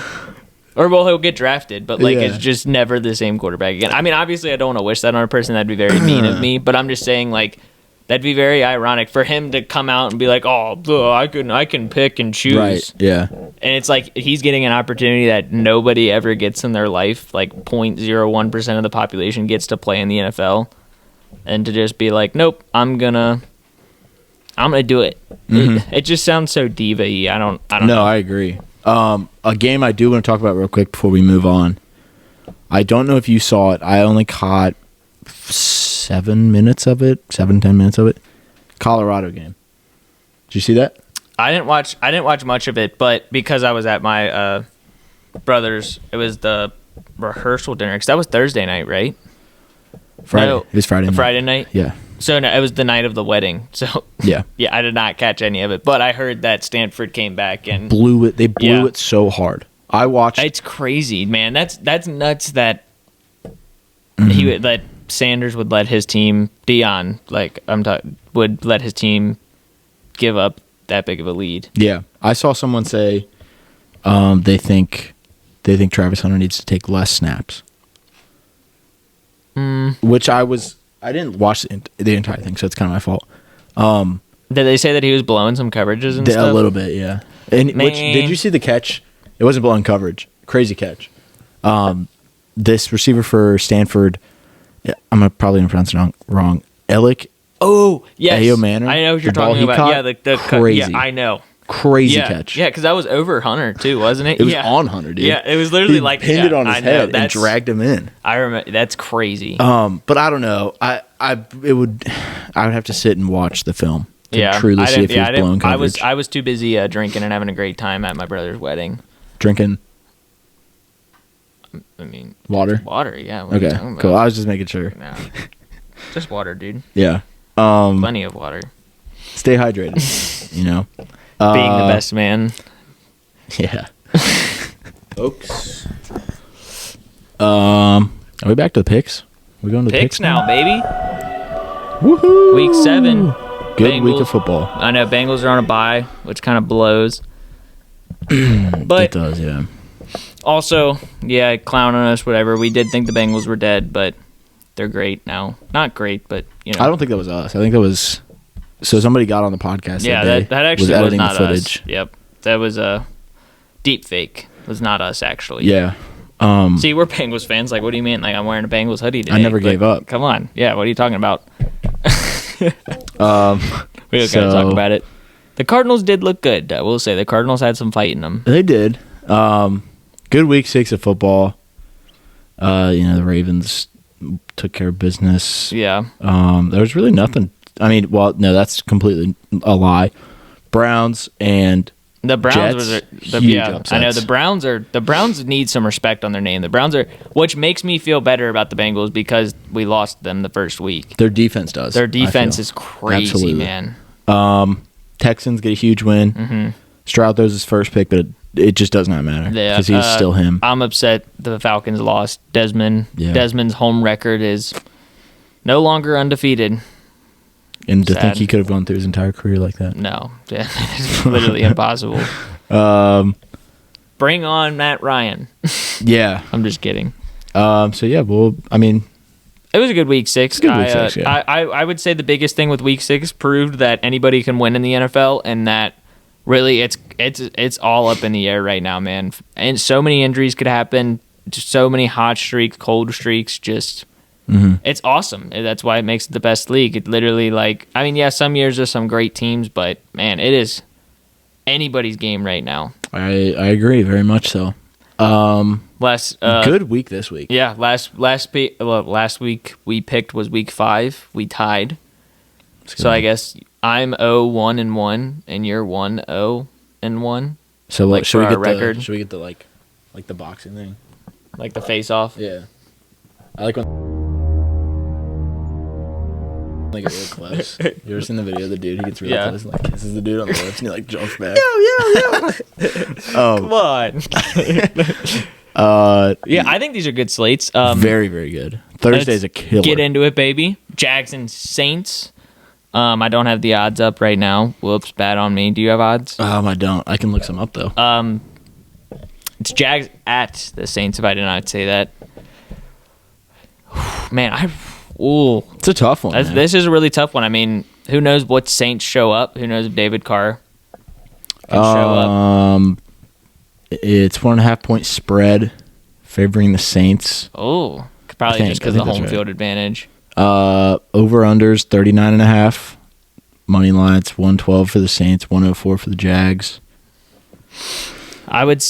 Or well, he'll get drafted, but like it's just never the same quarterback again. I mean, obviously, I don't want to wish that on a person. That'd be very mean of me. But I'm just saying, like, that'd be very ironic for him to come out and be like, "Oh, I can pick and choose." Right. Yeah. And it's like he's getting an opportunity that nobody ever gets in their life. Like 0.01% of the population gets to play in the NFL, and to just be like, "Nope, I'm gonna do it." It just sounds so diva-y. I don't No, know. I agree. A game I do want to talk about real quick before we move on. I don't know if you saw it. I only caught 10 minutes of it. Colorado game. Did you see that? I didn't watch much of it, but because I was at my brother's, it was the rehearsal dinner, because that was Thursday night, right? Friday. No, It was Friday night. Friday night? Yeah. So no, it was the night of the wedding. So Yeah. yeah, I did not catch any of it, but I heard that Stanford came back and Blew it. They blew it so hard. I watched. It's crazy, man. That's nuts that that Sanders would let his team, Dion, would let his team give up that big of a lead. Yeah. I saw someone say they think Travis Hunter needs to take less snaps. Which I didn't watch the entire thing, so it's kind of my fault. Did they say that he was blowing some coverages and stuff? A little bit, yeah. And which, did you see the catch? It wasn't blowing coverage. Crazy catch. This receiver for Stanford, I'm probably going to pronounce it wrong. Elick. Oh, yes. Ayo Manor. I know what you're talking about. Yeah, the crazy. Yeah, I know. Crazy catch. Yeah, because that was over Hunter too, wasn't it? It was on Hunter, dude. Yeah, it was literally he pinned it on his head and dragged him in. I remember. That's crazy. But I don't know. I would have to sit and watch the film to truly see if he was blowing coverage. I was too busy drinking and having a great time at my brother's wedding. Drinking. I mean, water. Water, yeah. What are you Okay, talking about? cool. I was just making sure. Nah, just water, dude. Yeah. Plenty of water. Stay hydrated. You know. Being the best man. Yeah. Folks. Are we back to the picks? We going to the picks now, baby. Woohoo! Week 7. Good Bengals. week of football. I know Bengals are on a bye, which kind of blows. But it does, yeah. Also, yeah, clown on us, whatever. We did think the Bengals were dead, but they're great now. Not great, but you know. I don't think that was us. I think that was. So somebody got on the podcast. Yeah, that actually was not the footage. us. Yep, that was a deep fake. It was not us actually. Yeah. See, we're Bengals fans. Like, what do you mean? Like, I'm wearing a Bengals hoodie today. I never gave up. Come on. Yeah, what are you talking about? We don't So- gotta talk about it. The Cardinals did look good. I will say the Cardinals had some fight in them. They did. Good week 6 of football. The Ravens took care of business. Yeah. There was really nothing. I mean, well, no, that's completely a lie. Browns and The Browns Jets, was huge I know upsets. the Browns need some respect on their name. The Browns are, which makes me feel better about the Bengals because we lost them the first week. their defense does. Their I defense feel. is crazy, Absolutely. man. Texans get a huge win. Mm-hmm. Stroud throws his first pick, but it just does not matter Yeah, because he's still him. I'm upset the Falcons lost. Yeah. Desmond's home record is no longer undefeated. And to think sad. he could have gone through his entire career like that. No, it's literally impossible. Bring on Matt Ryan. Yeah. I'm just kidding. So yeah, well, I mean, It was a good week 6. Good week 6, yeah. I would say the biggest thing with week 6 proved that anybody can win in the NFL, and that really it's all up in the air right now, man. And so many injuries could happen, just so many hot streaks, cold streaks, just it's awesome. That's why it makes it the best league. It literally, like, I mean, yeah, some years there's some great teams, but man, it is anybody's game right now. I agree very much so. Good week this week. Yeah, last week we picked was week 5. We tied. So I guess I'm 0-1-1 and you're 1-0-1. So like, should for we our get record? should we get the like the boxing thing? Like the face off. Yeah. I like when like get real close. You ever seen the video of the dude? He gets really Yeah. close and like kisses the dude on the lips and he like jumps back. Come on. Yeah, I think these are good slates. Very, very good. Thursday's a killer. Get into it, baby. Jags and Saints. I don't have the odds up right now. Whoops, bad on me. Do you have odds? I don't. I can look some up though. It's Jags at the Saints, if I did not say that. Man, It's a tough one. man. this is a really tough one. I mean, who knows what Saints show up? Who knows if David Carr can show up? It's 1.5 point spread favoring the Saints. Oh, probably I just think because of the that's home right. field advantage. Over unders 39.5. Money lines 112 for the Saints, 104 for the Jags. I would.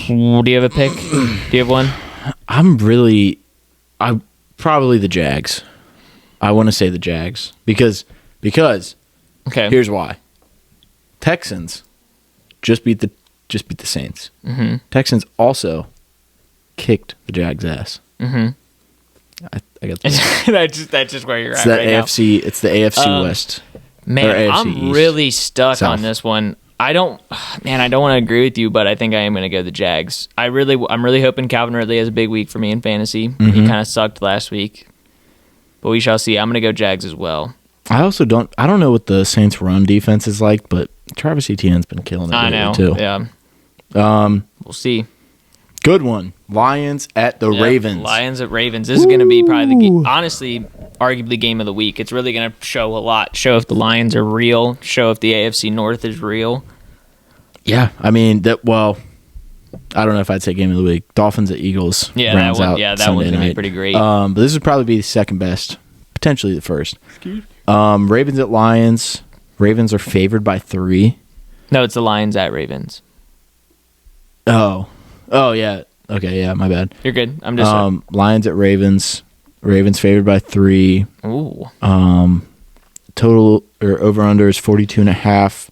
Do you have a pick? Do you have one? I probably the Jags. I want to say the Jags because Okay. here's why. Texans just beat the Saints. Mm-hmm. Texans also kicked the Jags' ass. Mm-hmm. I got the That's just where you're It's at the right AFC. It's the AFC West. Man, Or AFC I'm East. really stuck South. on this one. I don't want to agree with you, but I think I am going to go the Jags. I'm really hoping Calvin Ridley has a big week for me in fantasy. Mm-hmm. He kind of sucked last week, but we shall see. I'm going to go Jags as well. I also don't know what the Saints' run defense is like, but Travis Etienne's been killing it I lately, know. too. Yeah. We'll see. Good one. Lions at the Yep, Ravens. Lions at Ravens. This is going to be probably honestly, arguably game of the week. It's really going to show a lot. Show if the Lions are real. Show if the AFC North is real. Yeah, I mean that. Well, I don't know if I'd say game of the week. Dolphins at Eagles. Yeah, rounds that one. out Yeah, that Sunday one's going to be night. pretty great. But this would probably be the second best, potentially the first. Ravens at Lions. Ravens are favored by 3. No, it's the Lions at Ravens. Oh yeah. Okay, yeah, my bad. You're good. I'm just. Lions at Ravens. Ravens favored by 3. Ooh. Total or over under is 42.5.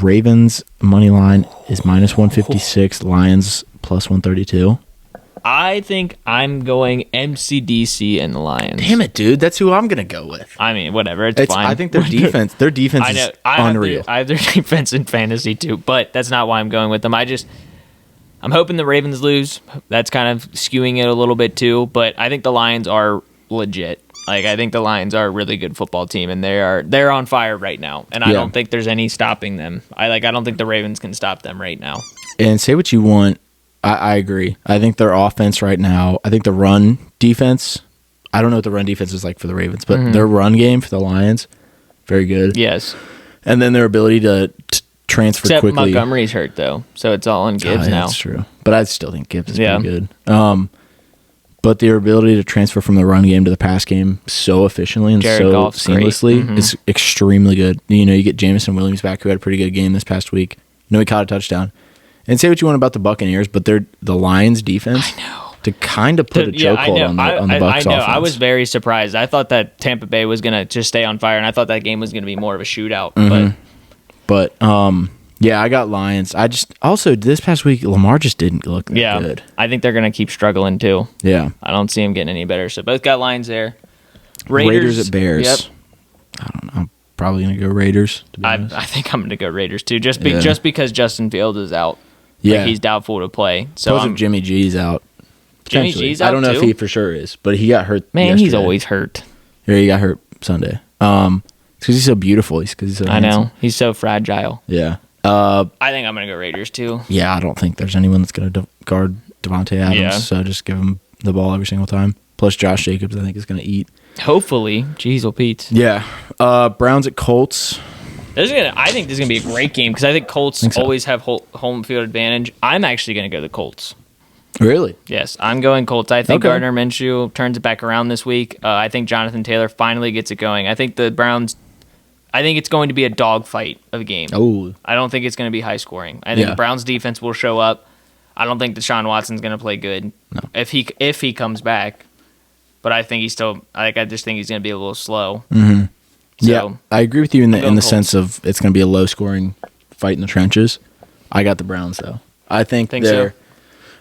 Ravens money line is -156. Lions plus 132. I think I'm going MCDC and the Lions. Damn it, dude! That's who I'm gonna go with. I mean, whatever. It's fine. I think their defense I know. is unreal. I have their defense in fantasy too, but that's not why I'm going with them. I'm hoping the Ravens lose. That's kind of skewing it a little bit too, but I think the Lions are legit. Like, I think the Lions are a really good football team, and they're on fire right now. And I don't think there's any stopping them. I don't think the Ravens can stop them right now. And say what you want, I agree. I think their offense right now. I think the run defense. I don't know what the run defense is like for the Ravens, but their run game for the Lions, very good. Yes. And then their ability to transfer Except quickly. Montgomery's hurt though, so it's all on Gibbs yeah, now. That's true. but I still think Gibbs is Yeah. pretty good. But their ability to transfer from the run game to the pass game so efficiently and Jared so Goff's great. seamlessly is extremely good. You know, you get Jameson Williams back, who had a pretty good game this past week. No, he caught a touchdown. And say what you want about the Buccaneers, but they're the Lions defense. I know. To kind of put a chokehold on the Bucs I know. offense. I was very surprised. I thought that Tampa Bay was going to just stay on fire, and I thought that game was going to be more of a shootout. But yeah, I got Lions. I just also this past week Lamar just didn't look that good. I think they're going to keep struggling too. Yeah, I don't see him getting any better. So both got Lions there. Raiders at Bears. Yep. I don't know. I'm probably gonna go Raiders. To be honest. I think I'm going to go Raiders too, just because Justin Fields is out. Yeah, Like, he's doubtful to play. So plus if Jimmy G's out. Jimmy Potentially. G's out I don't know too? if he for sure is, but he got hurt. Man, yesterday. he's always hurt. Yeah, he got hurt Sunday. It's because he's so beautiful. Because he's so I handsome. know. He's so fragile. Yeah. I think I'm going to go Raiders too. Yeah, I don't think there's anyone that's going to guard Devontae Adams. Yeah. So just give him the ball every single time. Plus Josh Jacobs, I think, is going to eat. Hopefully. Jeez, Pete. Yeah. Browns at Colts. I think this is going to be a great game because I think Colts so. always have home field advantage. I'm actually going to go the Colts. Really? Yes, I'm going Colts. I think Okay. Gardner Minshew turns it back around this week. I think Jonathan Taylor finally gets it going. I think the Browns. I think it's going to be a dogfight of a game. Oh. I don't think it's going to be high scoring. I think the Browns defense will show up. I don't think Deshaun Watson's going to play good if he comes back. But I think I just think he's going to be a little slow. Mm-hmm. So, yeah, I agree with you in the Colts. sense of it's going to be a low scoring fight in the trenches. I got the Browns though. I think so?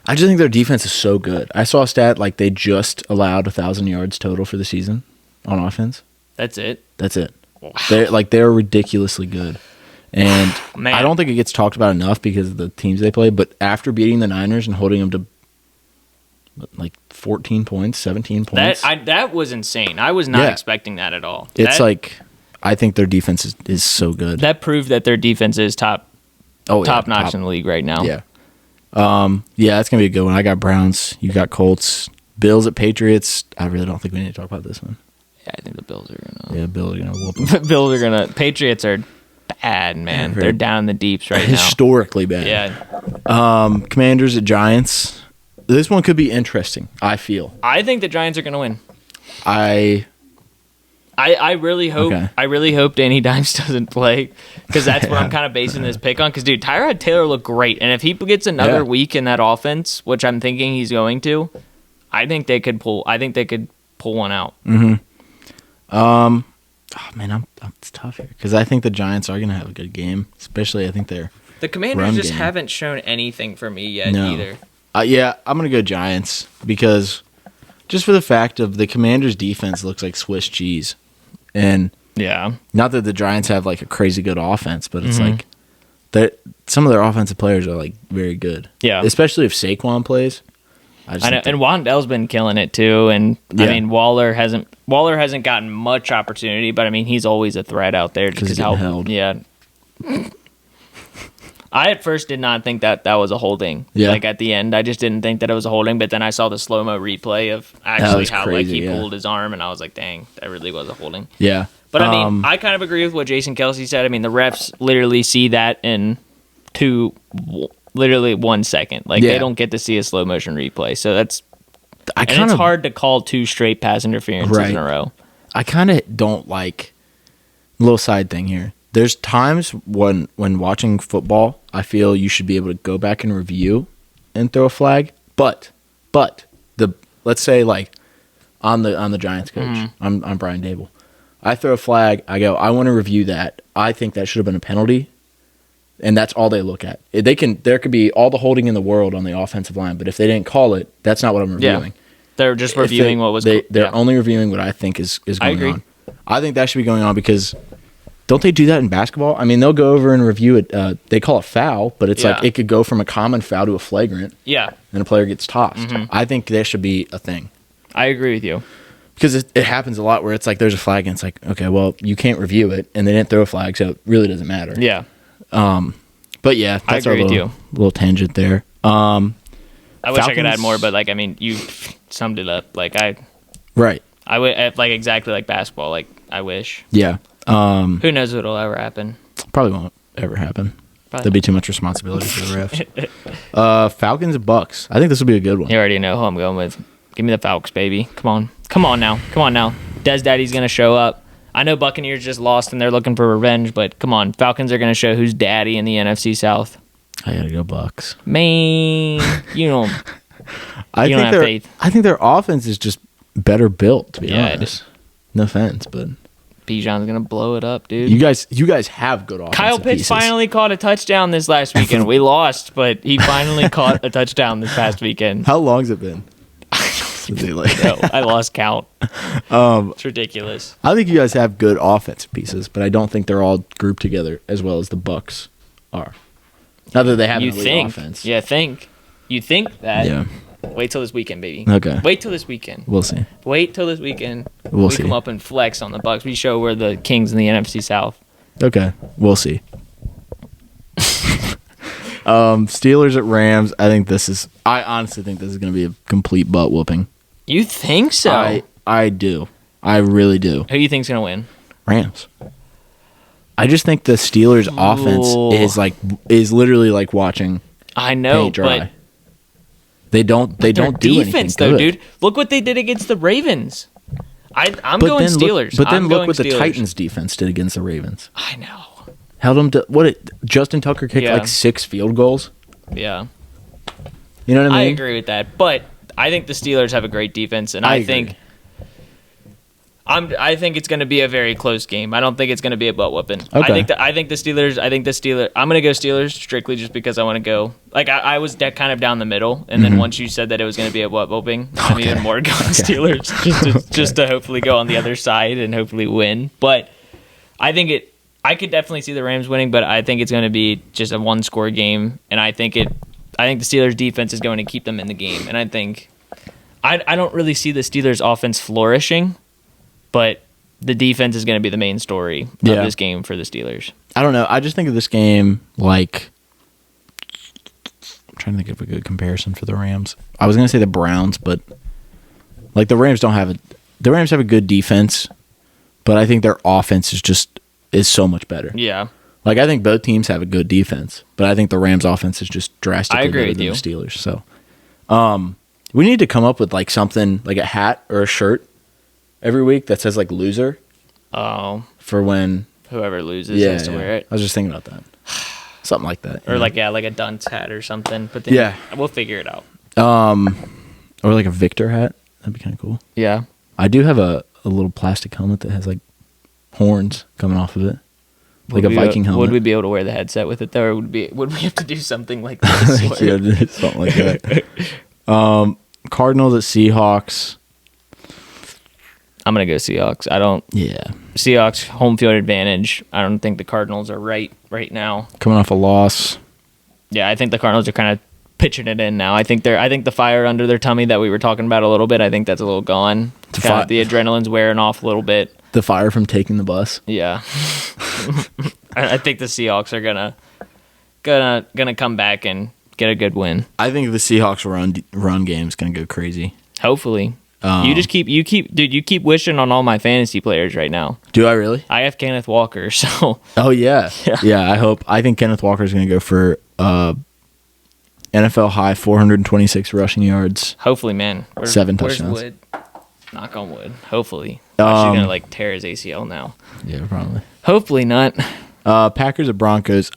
I just think their defense is so good. I saw a stat like they just allowed 1,000 yards total for the season on offense. That's it. That's it. Wow. They're ridiculously good. And Man. I don't think it gets talked about enough because of the teams they play, but after beating the Niners and holding them to like 14 points, 17 points. That was insane. I was not expecting that at all. I think their defense is so good. That proved that their defense is top notch in the league right now. Yeah. Yeah, that's going to be a good one. I got Browns. You got Colts. Bills at Patriots. I really don't think we need to talk about this one. Yeah, I think the Bills are gonna. Yeah, Bills are going to whoop them. Bills are gonna. Patriots are bad, man. Yeah, They're down in the deeps right now. Historically bad. Yeah. Commanders at Giants. This one could be interesting, I feel. I think the Giants are gonna win. I really hope. Okay. I really hope Danny Dimes doesn't play because that's what I'm kind of basing this pick on. Because dude, Tyrod Taylor looked great, and if he gets another week in that offense, which I'm thinking he's going to, I think they could pull. I think they could pull one out. Mm-hmm. Oh man, it's tough here because I think the Giants are gonna have a good game. Especially, I think they're The Commanders run just game. haven't shown anything for me yet No. either. Yeah, I'm gonna go Giants because just for the fact of the Commanders' defense looks like Swiss cheese, and Yeah. not that the Giants have like a crazy good offense, but it's Mhm. like that some of their offensive players are like very good. Yeah. Especially if Saquon plays. I know, and Wandell's been killing it too, and I Yeah. mean Waller hasn't gotten much opportunity, but I mean he's always a threat out there Because he's getting held. Yeah. I at first did not think that was a holding. Yeah. Like at the end, I just didn't think that it was a holding, but then I saw the slow mo replay of actually was how crazy, he yeah. pulled his arm, and I was like, dang, that really was a holding. Yeah. But I mean, I kind of agree with what Jason Kelsey said. I mean, the refs literally see that in literally 1 second. Like they don't get to see a slow motion replay, so that's. And it's hard to call 2 straight pass interferences in a row. I kind of don't like a little side thing here. There's times when watching football, I feel you should be able to go back and review and throw a flag. But let's say like I'm the Giants coach. Mm-hmm. I'm Brian Dable. I throw a flag. I go. I want to review that. I think that should have been a penalty, and that's all they look at. There could be all the holding in the world on the offensive line, but if they didn't call it, that's not what I'm reviewing. They're just reviewing what was. They're only reviewing what I think is going I agree. on. I think that should be going on because don't they do that in basketball? I mean, they'll go over and review it. They call it foul, but it's like it could go from a common foul to a flagrant. Yeah, and a player gets tossed. Mm-hmm. I think that should be a thing. I agree with you. Because it happens a lot where it's like there's a flag and it's like, okay, well, you can't review it, and they didn't throw a flag, so it really doesn't matter. Yeah. But yeah, that's I agree our with you. little tangent there. I wish I could Falcons- add more, but like I mean, you summed it up. Like Right. I would like exactly like basketball. Like I wish. Yeah. Who knows what'll ever happen? Probably won't ever happen. That'd be too much responsibility for the refs. Falcons and Bucks. I think this will be a good one. You already know who I'm going with. Give me the Falcons, baby. Come on now. Des Daddy's gonna show up. I know Buccaneers just lost and they're looking for revenge, but come on, Falcons are gonna show who's daddy in the NFC South. I gotta go Bucks. Man, you don't. I you think don't have faith. I think their offense is just better built. To be Yeah, honest, no offense, but Bijan's gonna blow it up, dude. you guys have good offense. Kyle Pitts finally caught a touchdown this last weekend. We lost, but he finally caught a touchdown this past weekend. How long's it been? No, I lost count. It's ridiculous. I think you guys have good offensive pieces, but I don't think they're all grouped together as well as the Bucks are. Not that they have an elite offense. You think that. Yeah. Wait till this weekend, baby. Okay. Wait till this weekend. We'll see. Wait till this weekend. We'll we see. come up and flex on the Bucks. We show we're the kings in the NFC South. Okay. We'll see. Steelers at Rams. I honestly think this is going to be a complete butt whooping. You think so? I do. I really do. Who do you think's gonna win? Rams. I just think the Steelers' offense is literally like watching I know, paint dry. but they don't do defense anything though, good. dude. Look what they did against the Ravens. I'm But going then Steelers. Look what the Steelers. Titans defense did against the Ravens. I know. Held them to Justin Tucker kicked like 6 field goals. Yeah. You know what I mean? I agree with that, but I think the Steelers have a great defense, and I think it's going to be a very close game. I don't think it's going to be a butt whooping. Okay. I think the Steelers. I'm going to go Steelers strictly just because I want to go. Like I was kind of down the middle, and then once you said that it was going to be a butt whooping, I'm even more going Steelers just to hopefully go on the other side and hopefully win. But I could definitely see the Rams winning, but I think it's going to be just a one-score game, and I think the Steelers' defense is going to keep them in the game, and I think I don't really see the Steelers' offense flourishing, but the defense is going to be the main story of this game for the Steelers. I don't know. I just think of this game like I'm trying to think of a good comparison for the Rams. I was going to say the Browns, but like the Rams have a good defense, but I think their offense is so much better. Yeah. Like, I think both teams have a good defense, but I think the Rams' offense is just drastically better than the Steelers. So, we need to come up with, like, something, like a hat or a shirt every week that says, like, loser. Oh. For when... Whoever loses has to wear it. I was just thinking about that. Something like that. Or, like a dunce hat or something. But then we'll figure it out. Or, like, a Victor hat. That'd be kind of cool. Yeah. I do have a little plastic helmet that has, like, horns coming off of it. Like a Viking helmet. Would we be able to wear the headset with it though, or would we have to do something like this? Yeah, something like that. Cardinals at Seahawks. I'm gonna go Seahawks. Seahawks home field advantage. I don't think the Cardinals are right now. Coming off a loss. Yeah, I think the Cardinals are kind of pitching it in now. I think the fire under their tummy that we were talking about a little bit. I think that's a little gone. The adrenaline's wearing off a little bit. The fire from taking the bus. Yeah. I think the Seahawks are gonna come back and get a good win. I think the Seahawks run game is gonna go crazy. Hopefully. You keep wishing on all my fantasy players right now. Do I really? I have Kenneth Walker, so. Oh yeah. I think Kenneth Walker is gonna go for NFL high 426 rushing yards. Hopefully, man. 7 touchdowns. Where's Wood? Knock on wood. Hopefully. She's gonna tear his ACL now. Yeah, probably. Hopefully not. Packers at Broncos.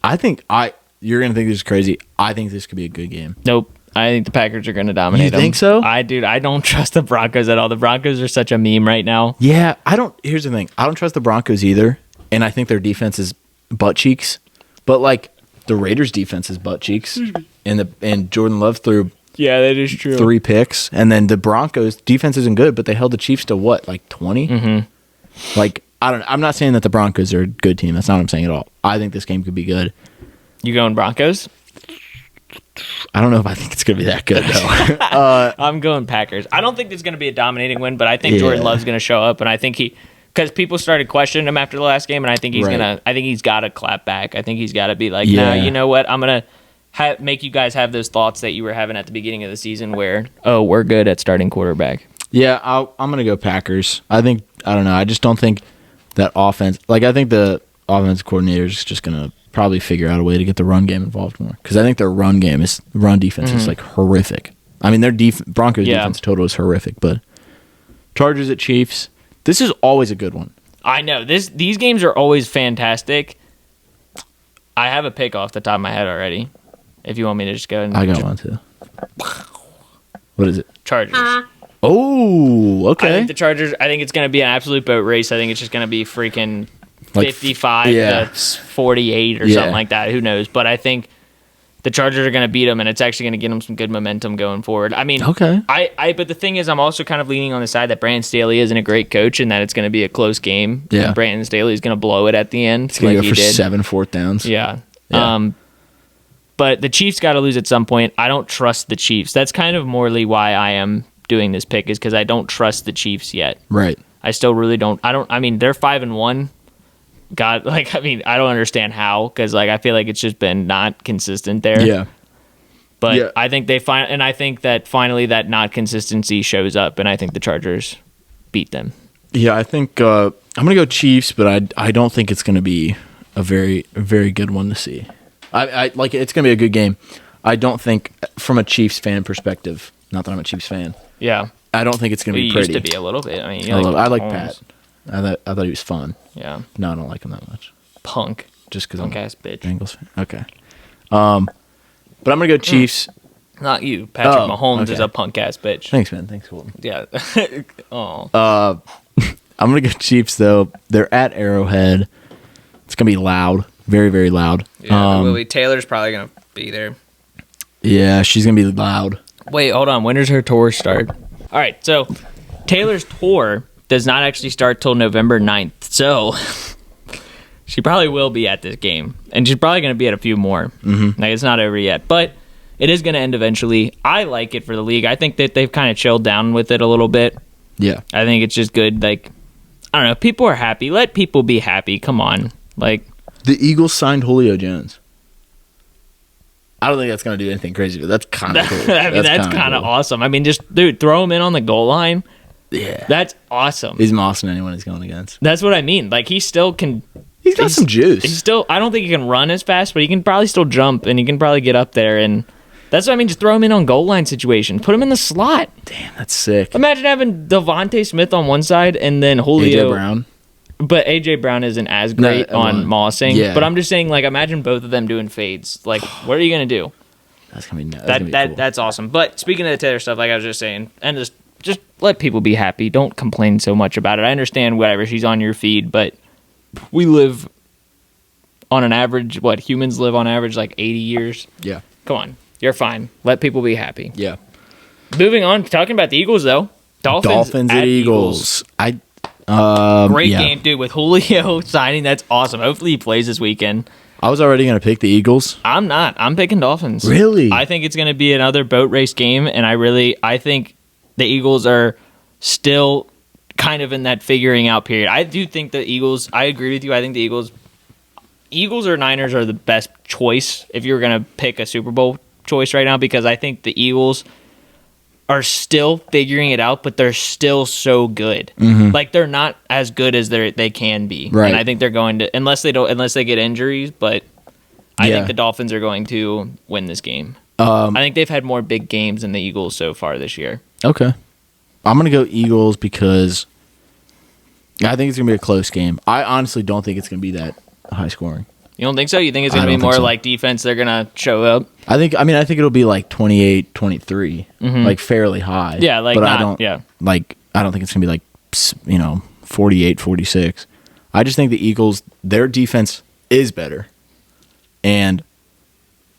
You're gonna think this is crazy. I think this could be a good game. Nope. I think the Packers are gonna dominate them. You think so? I don't trust the Broncos at all. The Broncos are such a meme right now. Yeah, here's the thing. I don't trust the Broncos either, and I think their defense is butt cheeks. But like the Raiders' defense is butt cheeks, and Jordan Love threw. Yeah, that is true. 3 picks, and then the Broncos defense isn't good, but they held the Chiefs to what, like 20? Mm-hmm. Like I'm not saying that the Broncos are a good team. That's not what I'm saying at all. I think this game could be good. You going Broncos? I don't know if I think it's gonna be that good though. I'm going Packers. I don't think it's gonna be a dominating win, but I think Jordan Love's gonna show up, and I think because people started questioning him after the last game, and I think he's got to clap back. I think he's got to be like, nah, you know what? I'm gonna make you guys have those thoughts that you were having at the beginning of the season where, we're good at starting quarterback. Yeah, I'm going to go Packers. I don't know. I just don't think that offense, I think the offense coordinator is just going to probably figure out a way to get the run game involved more. Because I think their run defense is like horrific. I mean, their Broncos defense total is horrific, but Chargers at Chiefs, this is always a good one. I know. These games are always fantastic. I have a pick off the top of my head already. If you want me to just go and... I got one too. What is it? Chargers. Oh, okay. I think the Chargers, I think it's going to be an absolute boat race. I think it's just going to be freaking 55 to 48 or something like that. Who knows? But I think the Chargers are going to beat them, and it's actually going to get them some good momentum going forward. I mean, okay. But the thing is, I'm also kind of leaning on the side that Brandon Staley isn't a great coach and that it's going to be a close game. Yeah. And Brandon Staley is going to blow it at the end. It's going to go for 7 fourth downs. Yeah. But the Chiefs got to lose at some point. I don't trust the Chiefs. That's kind of morally why I am doing this pick, is because I don't trust the Chiefs yet. Right. I still really don't. I mean, they're 5-1. God, I don't understand how, because I feel like it's just been not consistent there. Yeah. But I think I think that finally that not consistency shows up, and I think the Chargers beat them. Yeah, I think I'm going to go Chiefs, but I don't think it's going to be a very, very good one to see. I like it's going to be a good game. I don't think, from a Chiefs fan perspective, not that I'm a Chiefs fan. Yeah. I don't think it's going to be pretty. Used to be a little bit. I mean, I like Pat. I thought he was fun. Yeah. No, I don't like him that much. Punk. Just because I'm ass bitch. Bengals fan. Okay. But I'm going to go Chiefs. Not you. Patrick Mahomes is a punk ass bitch. Thanks, man. Thanks, Colton. Yeah. I'm going to go Chiefs, though. They're at Arrowhead. It's going to be loud. Very, very loud. Yeah, Taylor's probably going to be there. Yeah, she's going to be loud. Wait, hold on. When does her tour start? All right, so Taylor's tour does not actually start till November 9th. So she probably will be at this game. And she's probably going to be at a few more. Mm-hmm. It's not over yet. But it is going to end eventually. I like it for the league. I think that they've kind of chilled down with it a little bit. Yeah. I think it's just good. I don't know. People are happy. Let people be happy. Come on. The Eagles signed Julio Jones. I don't think that's going to do anything crazy, but that's kind of cool. That's kind of awesome. I mean, just, dude, throw him in on the goal line. Yeah. That's awesome. He's mossing anyone he's going against. That's what I mean. He still can... He's got some juice. I don't think he can run as fast, but he can probably still jump, and he can probably get up there, and that's what I mean. Just throw him in on goal line situations. Put him in the slot. Damn, that's sick. Imagine having Devontae Smith on one side, and then Julio... AJ Brown. But AJ Brown isn't as great on mossing. Yeah. But I'm just saying, imagine both of them doing fades. What are you gonna do? That's gonna be cool. That's awesome. But speaking of the Taylor stuff, like I was just saying, and just let people be happy. Don't complain so much about it. I understand whatever, she's on your feed, but we live on an average. What humans live on average 80 years. Yeah. Come on, you're fine. Let people be happy. Yeah. Moving on, talking about the Eagles though. Dolphins at Eagles. Great game, dude, with Julio signing. That's awesome. Hopefully he plays this weekend. I was already going to pick the Eagles. I'm not. I'm picking Dolphins. Really? I think it's going to be another boat race game, and I think the Eagles are still kind of in that figuring out period. I do think the Eagles, I agree with you. I think the Eagles or Niners are the best choice if you're going to pick a Super Bowl choice right now, because I think the Eagles are still figuring it out, but they're still so good. Mm-hmm. They're not as good as they can be. Right. And I think they're going to, unless they get injuries, but I think the Dolphins are going to win this game. I think they've had more big games than the Eagles so far this year. Okay. I'm going to go Eagles because I think it's going to be a close game. I honestly don't think it's going to be that high scoring. You don't think so? You think it's going to be more defense, they're going to show up? I think it'll be 28-23, mm-hmm. Fairly high. Yeah, but I don't think it's going to be 48-46. I just think the Eagles, their defense is better.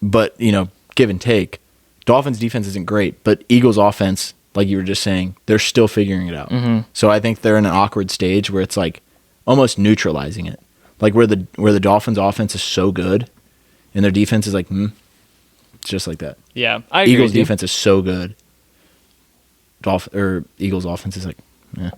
But give and take, Dolphins defense isn't great, but Eagles offense, like you were just saying, they're still figuring it out. Mm-hmm. So I think they're in an awkward stage where it's almost neutralizing it. Where the Dolphins offense is so good and their defense is it's just like that. Yeah, I agree. Eagles defense is so good. Eagles offense is yeah.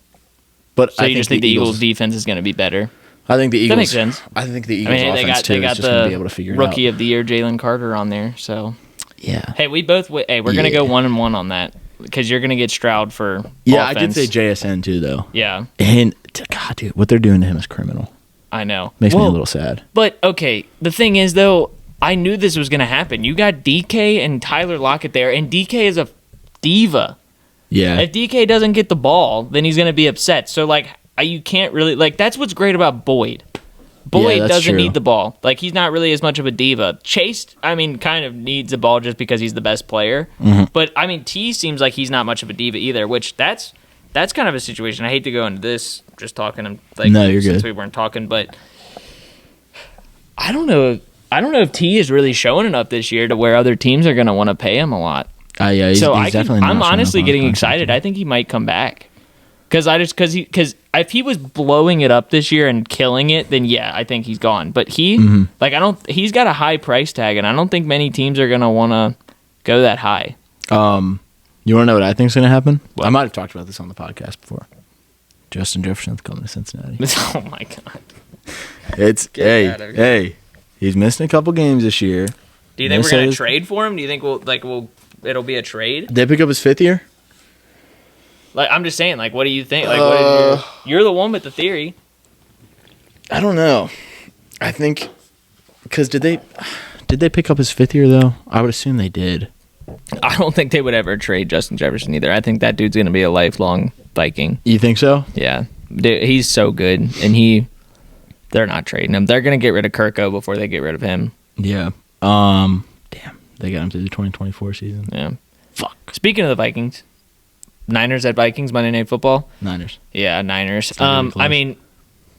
But so you just think the Eagles defense is going to be better? I think the Eagles. That makes sense. I think the Eagles offense too is just going to be able to figure it out. Rookie of the year Jalen Carter on there. So yeah. Hey, we're going to go 1-1 on that because you're going to get Stroud for offense. I did say JSN too though. Yeah. And God, dude, what they're doing to him is criminal. I know. Makes me a little sad. But, okay, the thing is, though, I knew this was going to happen. You got DK and Tyler Lockett there, and DK is a diva. Yeah. If DK doesn't get the ball, then he's going to be upset. So, like, you can't really... Like, that's what's great about Boyd. Boyd doesn't need the ball. Like, he's not really as much of a diva. Chase, I mean, kind of needs the ball just because he's the best player. Mm-hmm. But, I mean, T seems like he's not much of a diva either, which that's kind of a situation. I hate to go into this, just talking, like, no, you're since good. we weren't talking, but I don't know if T is really showing enough this year to where other teams are going to want to pay him a lot. Yeah, he's definitely not I'm showing honestly up on getting the excited. contract. I think he might come back. Because if he was blowing it up this year and killing it, then yeah, I think he's gone. But he's got a high price tag, and I don't think many teams are going to want to go that high. You want to know what I think is going to happen? What? I might have talked about this on the podcast before. Justin Jefferson's coming to Cincinnati. Oh my god! Hey, he's missing a couple games this year. Do you think we're going to trade for him? Do you think it'll be a trade? They pick up his 5th year? Like, I'm just saying, like, what do you think? Like, you're the one with the theory. I don't know. I think because did they pick up his 5th year though? I would assume they did. I don't think they would ever trade Justin Jefferson either. I think that dude's going to be a lifelong Viking. You think so? Yeah, dude, he's so good, and they're not trading him. They're going to get rid of Kirko before they get rid of him. Yeah. Damn, they got him through the 2024 season. Yeah. Fuck. Speaking of the Vikings. Niners at Vikings, Monday Night Football. Niners. Yeah, Niners. I mean,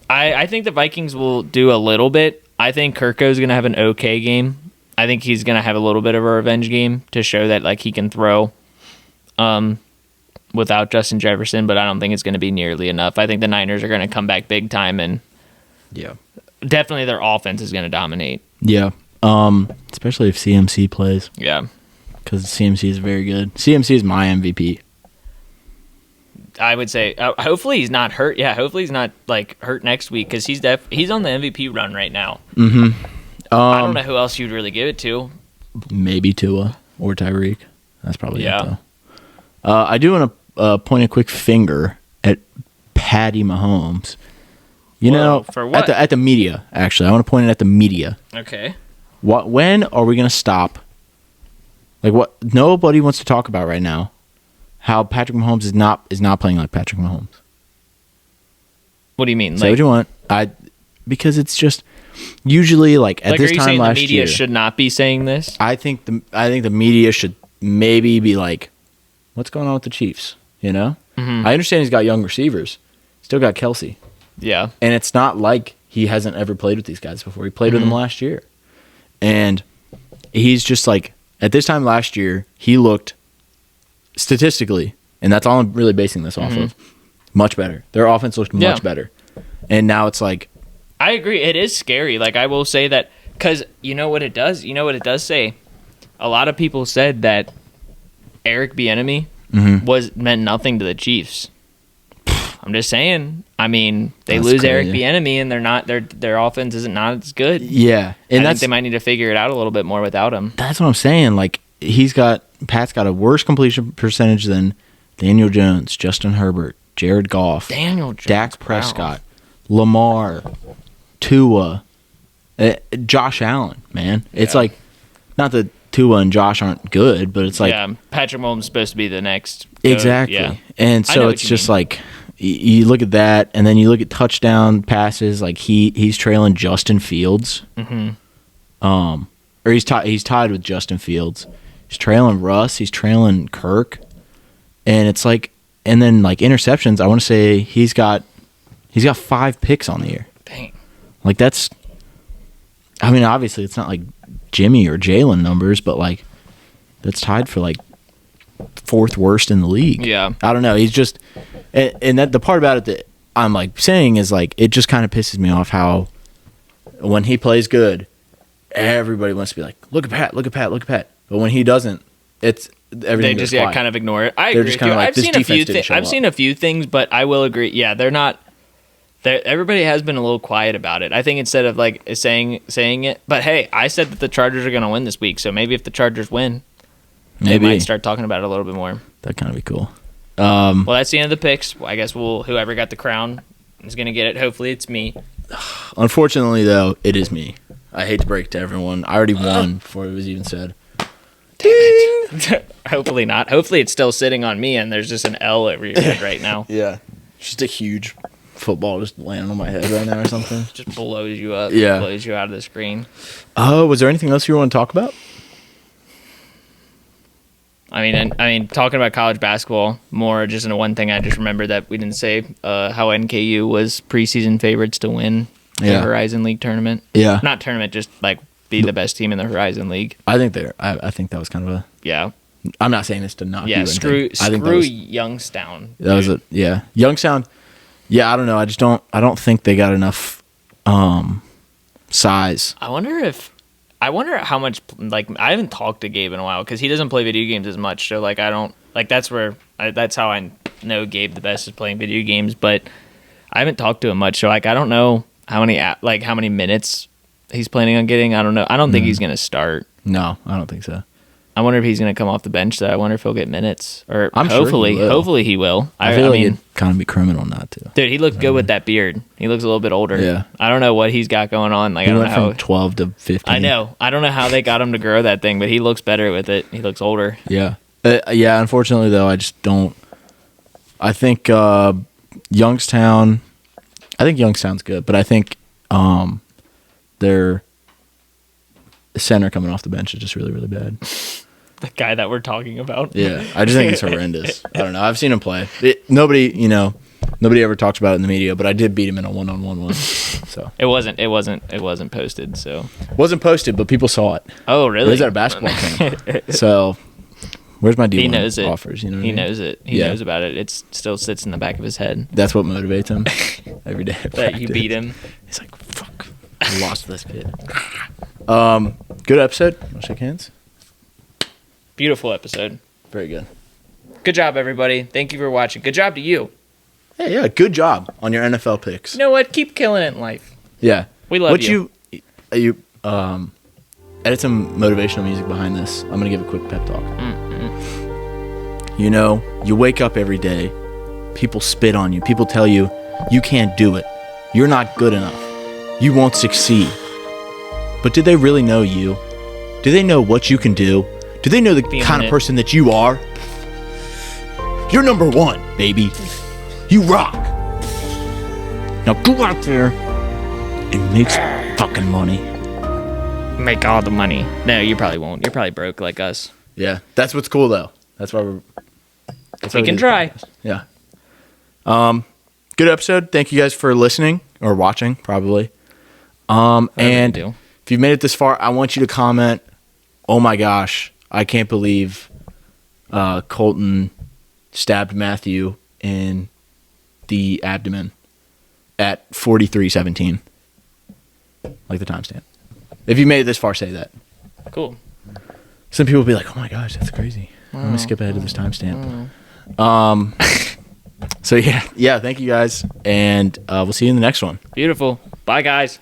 I think the Vikings will do a little bit. I think Kirko's going to have an okay game. I think he's going to have a little bit of a revenge game to show that like he can throw without Justin Jefferson, but I don't think it's going to be nearly enough. I think the Niners are going to come back big time, and definitely their offense is going to dominate. Yeah, especially if CMC plays. Yeah. Because CMC is very good. CMC is my MVP. I would say, hopefully he's not hurt. Yeah, hopefully he's not like hurt next week because he's on the MVP run right now. Mm-hmm. I don't know who else you'd really give it to. Maybe Tua or Tyreek. That's probably it, though. I do want to point a quick finger at Patty Mahomes. You know, for what? At the media, actually. I want to point it at the media. Okay. When are we going to stop? Like, what nobody wants to talk about right now. How Patrick Mahomes is not playing like Patrick Mahomes. What do you mean? Say what you want. Because it's just usually like at this time last year. The media should not be saying this. I think the media should maybe be like, what's going on with the Chiefs? You know, I understand he's got young receivers, still got Kelsey. Yeah, and it's not like he hasn't ever played with these guys before. He played with them last year, and he's just like at this time last year he looked. Statistically, and that's all I'm really basing this off of, much better. Their offense looked much better. And now it's like... I agree. It is scary. Like, I will say that, because you know what it does? You know what it does say? A lot of people said that Eric Bieniemy meant nothing to the Chiefs. I'm just saying. I mean, they lose Eric Bieniemy, and their offense isn't not as good. Yeah. And I think they might need to figure it out a little bit more without him. That's what I'm saying. Like, Pat's got a worse completion percentage than Daniel Jones, Justin Herbert, Jared Goff, Dak Prescott, Lamar, Tua, Josh Allen, man. It's like, not that Tua and Josh aren't good, but it's like... Yeah, Patrick Mahomes is supposed to be the next... Exactly. Yeah. And so it's just like, you look at that, and then you look at touchdown passes, like he's trailing Justin Fields. Or he's tied with Justin Fields. He's trailing Russ. He's trailing Kirk. And it's like, and then like interceptions, I want to say he's got 5 picks on the year. Dang. Like that's, I mean, obviously it's not like Jimmy or Jalen numbers, but like that's tied for like 4th worst in the league. Yeah. I don't know. He's just, and that the part about it that I'm like saying is like, it just kind of pisses me off how when he plays good, everybody wants to be like, look at Pat, look at Pat, look at Pat. But when he doesn't, it's everything. They just kind of ignore it. I They're agree just with you. like, I've seen a few things, but I will agree. Yeah, they're not. Everybody has been a little quiet about it. I think instead of like saying it, but hey, I said that the Chargers are going to win this week, so maybe if the Chargers win, they might start talking about it a little bit more. That'd kind of be cool. Well, that's the end of the picks. I guess whoever got the crown is going to get it. Hopefully, it's me. Unfortunately, though, it is me. I hate to break it to everyone. I already won before it was even said. Ding! Hopefully not. Hopefully it's still sitting on me and there's just an L over your head right now. Yeah. Just a huge football just landing on my head right now or something. Just blows you up. Yeah. Blows you out of the screen. Oh, was there anything else you want to talk about? I mean, talking about college basketball more, just in one thing I just remembered that we didn't say, how NKU was preseason favorites to win the Horizon League tournament. Yeah. Not tournament, just like be the best team in the Horizon League. I think I think that was kind of a... Yeah. I'm not saying this to knock you. Yeah, screw was, Youngstown. That was a... Yeah. Youngstown... Yeah, I don't know. I don't think they got enough size. I wonder how much, like, I haven't talked to Gabe in a while because he doesn't play video games as much. So, like, that's how I know Gabe the best is playing video games. But I haven't talked to him much. So, like, I don't know how many minutes he's planning on getting. I don't know. I don't think he's going to start. No, I don't think so. I wonder if he's going to come off the bench, though. I wonder if he'll get minutes. Or I'm hopefully, sure he will. Hopefully he will. I feel like it'd kind of be criminal not to. Dude, he looked good with that beard. He looks a little bit older. Yeah. I don't know what he's got going on. Like, He I don't went know from 12 to 15. I know. I don't know how they got him to grow that thing, but he looks better with it. He looks older. Yeah. Yeah, unfortunately, though, I just don't... I think Youngstown... I think Youngstown's good, but I think their center coming off the bench is just really, really bad. The guy that we're talking about. Yeah, I just think it's horrendous. I don't know. I've seen him play. Nobody ever talks about it in the media, but I did beat him in a one-on-one once. So It wasn't posted, so. wasn't posted, but people saw it. Oh, really? It was at a basketball camp. So where's my D1 He knows it. offers? You know what He I mean? knows it. He knows about it. It still sits in the back of his head. That's what motivates him every day. at That you practice. beat him. He's like, fuck, I lost this kid. Good episode. Wanna shake hands? Beautiful episode. Very good. Good job, everybody. Thank you for watching. Good job to you. Hey, yeah, good job on your NFL picks. You know what? Keep killing it in life. Yeah. We love you. You edit some motivational music behind this. I'm gonna give a quick pep talk. You know, you wake up every day, people spit on you, people tell you you can't do it, you're not good enough, you won't succeed. But do they really know you? Do they know what you can do? Do they know the kind of person that you are? You're number one, baby. You rock. Now go out there and make some fucking money. Make all the money. No, you probably won't. You're probably broke like us. Yeah, that's what's cool though. That's why We can try. Yeah. Good episode. Thank you guys for listening or watching, probably. And do. if you've made it this far, I want you to comment. Oh my gosh, I can't believe Colton stabbed Matthew in the abdomen at 43:17. Like the timestamp. If you made it this far, say that. Cool. Some people will be like, "Oh my gosh, that's crazy." I'm gonna skip ahead to this timestamp. So yeah, thank you guys, and we'll see you in the next one. Beautiful. Bye, guys.